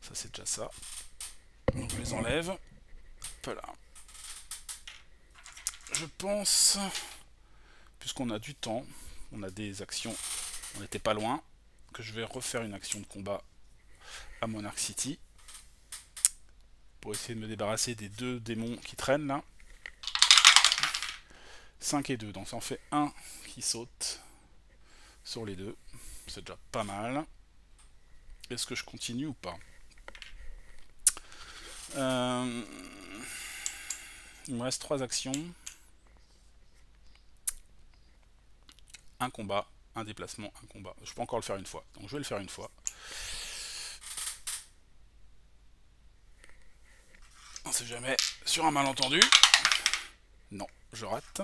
A: Ça c'est déjà ça. Donc je les enlève. Voilà. Je pense, puisqu'on a du temps, on a des actions, on n'était pas loin, que je vais refaire une action de combat à Monarch City pour essayer de me débarrasser des 2 démons qui traînent là. 5 et 2, donc ça en fait 1 qui saute sur les 2. C'est déjà pas mal. Est-ce que je continue ou pas? Il me reste 3 actions. Un combat, un déplacement, un combat. Je peux encore le faire une fois, donc je vais le faire une fois. On sait jamais, sur un malentendu. Non, je rate.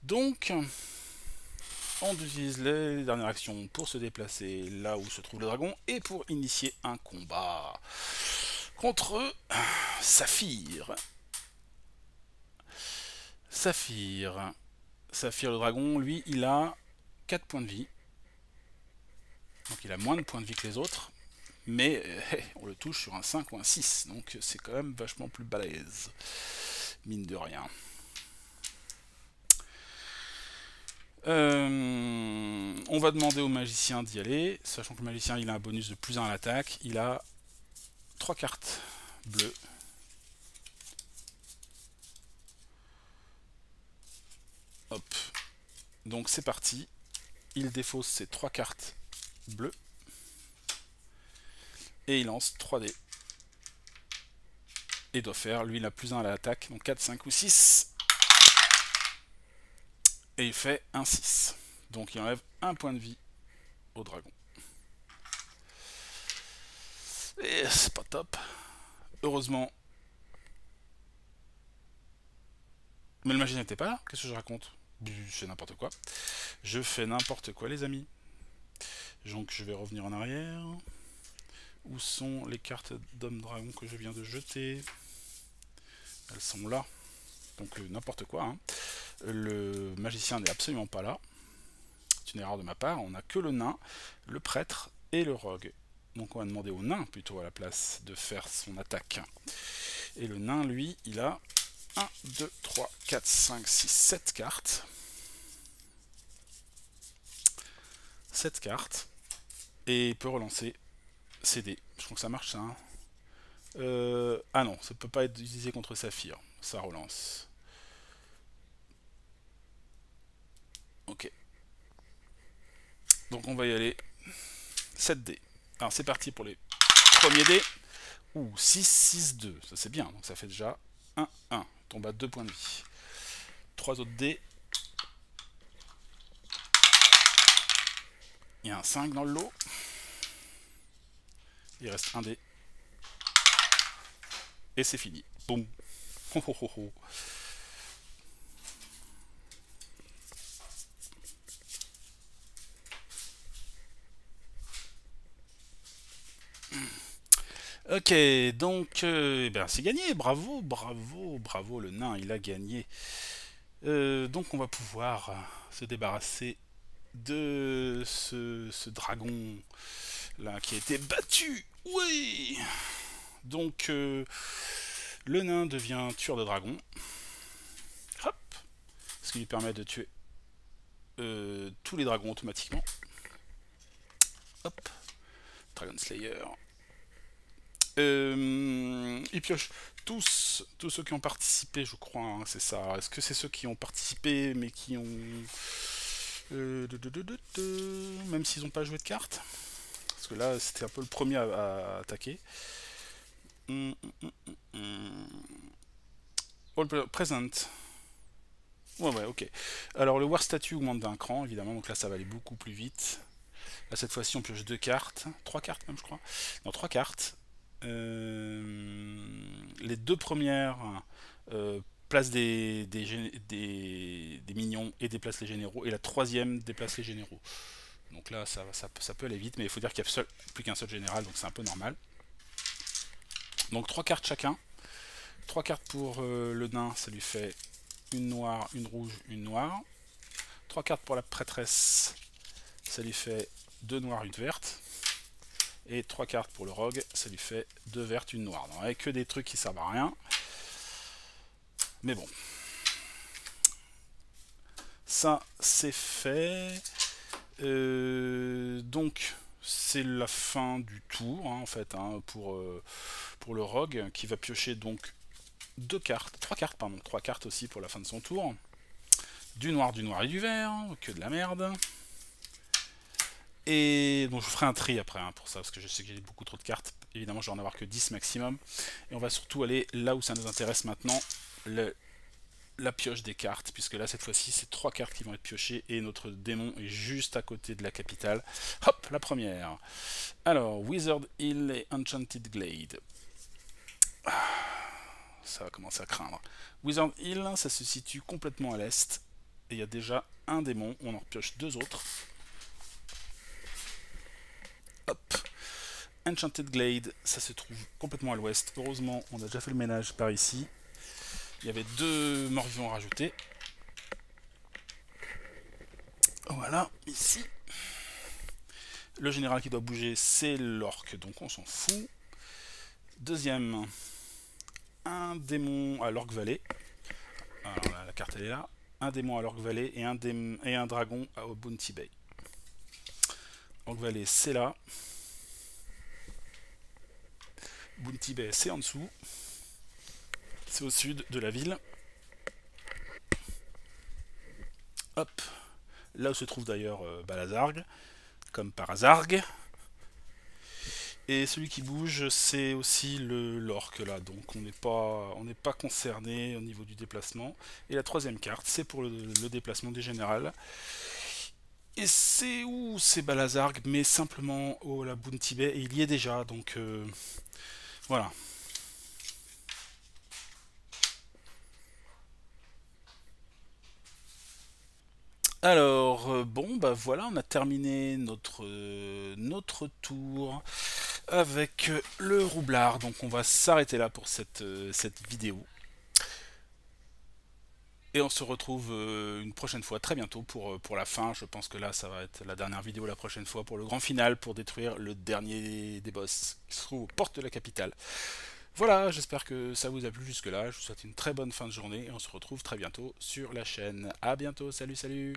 A: Donc, on utilise les dernières actions pour se déplacer là où se trouve le dragon et pour initier un combat contre Saphir. Saphir. Saphir le dragon, lui, il a 4 points de vie. Donc il a moins de points de vie que les autres. Mais on le touche sur un 5 ou un 6. Donc c'est quand même vachement plus balèze. Mine de rien. On va demander au magicien d'y aller. Sachant que le magicien il a un bonus de plus 1 à l'attaque. Il a 3 cartes bleues. Hop. Donc c'est parti. Il défausse ses 3 cartes bleues. Et il lance 3 dés. Et doit faire, lui il a plus 1 à l'attaque. Donc 4, 5 ou 6. Et il fait un 6. Donc il enlève un point de vie au dragon. Et c'est pas top. Heureusement. Mais le magicien n'était pas là. Qu'est-ce que je raconte? Je fais n'importe quoi. Je fais n'importe quoi les amis. Donc je vais revenir en arrière. Où sont les cartes d'homme dragon que je viens de jeter? Elles sont là. Donc n'importe quoi. Hein. Le magicien n'est absolument pas là. C'est une erreur de ma part. On n'a que le nain, le prêtre et le rogue. Donc on va demander au nain plutôt à la place de faire son attaque. Et le nain, lui, il a 1, 2, 3, 4, 5, 6, 7 cartes. 7 cartes. Et il peut relancer ses dés. Je crois que ça marche ça. Hein. Ah non, ça ne peut pas être utilisé contre Saphir. Ça relance. Ok. Donc on va y aller. 7 dés. Alors c'est parti pour les premiers dés. Ouh, 6, 6, 2. Ça c'est bien. Donc ça fait déjà 1, 1. Tombe à 2 points de vie. 3 autres dés. Il y a un 5 dans le lot. Il reste un dé. Et c'est fini. Boum. Oh, oh, oh, oh. Ok, donc ben, c'est gagné, bravo, bravo, bravo, le nain, il a gagné. Donc on va pouvoir se débarrasser de ce dragon là qui a été battu. Oui. Donc le nain devient tueur de dragon. Hop. Ce qui lui permet de tuer tous les dragons automatiquement. Hop. Dragon Slayer. Il pioche tous ceux qui ont participé, je crois, hein, c'est ça. Est-ce que c'est ceux qui ont participé mais qui ont... même s'ils n'ont pas joué de cartes? Parce que là, c'était un peu le premier à attaquer. All present. Ouais, ok. Alors, le War Statue augmente d'un cran, évidemment, donc là, ça va aller beaucoup plus vite. Là, cette fois-ci, on pioche 2 cartes. 3 cartes, même, je crois. Non, 3 cartes. Les 2 premières placent des minions et déplacent les généraux, et la 3e déplace les généraux. Donc là, ça peut aller vite, mais il faut dire qu'il n'y a plus qu'un seul général, donc c'est un peu normal. Donc 3 cartes chacun. 3 cartes pour le nain, ça lui fait une noire, une rouge, une noire. 3 cartes pour la prêtresse, ça lui fait 2 noires, une verte. Et 3 cartes pour le rogue, ça lui fait 2 vertes, une noire. Donc, avec que des trucs qui servent à rien. Mais bon. Ça, c'est fait. Donc, c'est la fin du tour, hein, en fait, hein, pour le rogue, qui va piocher donc 3 cartes, pardon, 3 cartes aussi pour la fin de son tour. Du noir et du vert, que de la merde. Et donc je ferai un tri après hein, pour ça, parce que je sais que j'ai beaucoup trop de cartes. Évidemment, je vais en avoir que 10 maximum. Et on va surtout aller là où ça nous intéresse maintenant, la pioche des cartes, puisque là, cette fois-ci, c'est 3 cartes qui vont être piochées, et notre démon est juste à côté de la capitale. Hop, la première. Alors, Wizard Hill et Enchanted Glade. Ça va commencer à craindre. Wizard Hill, ça se situe complètement à l'est, et il y a déjà un démon, on en repioche 2 autres. Hop. Enchanted Glade, ça se trouve complètement à l'ouest. Heureusement, on a déjà fait le ménage par ici. Il y avait 2 morts-vivants rajoutés. Voilà, ici. Le général qui doit bouger, c'est l'orc, donc on s'en fout. Deuxième, un démon à l'Orc Valley. Alors là, la carte elle est là. Un démon à l'Orc Valley et un dragon au Bounty Bay. Orc Valley, c'est là. Bounty Bay, c'est en dessous. C'est au sud de la ville. Hop. Là où se trouve d'ailleurs Balazarg, comme par hasard. Et celui qui bouge, c'est aussi l'orc là, donc on n'est pas concerné au niveau du déplacement. Et la troisième carte, c'est pour le déplacement du général. Et c'est où c'est Balazarg, mais simplement au la Bounty Bay, et il y est déjà, donc voilà. Alors, bon, bah voilà, on a terminé notre tour avec le roublard. Donc on va s'arrêter là pour cette vidéo. Et on se retrouve une prochaine fois, très bientôt, pour la fin. Je pense que là, ça va être la dernière vidéo la prochaine fois pour le grand final, pour détruire le dernier des boss qui se trouve aux portes de la capitale. Voilà, j'espère que ça vous a plu jusque-là. Je vous souhaite une très bonne fin de journée et on se retrouve très bientôt sur la chaîne. A bientôt, salut, salut!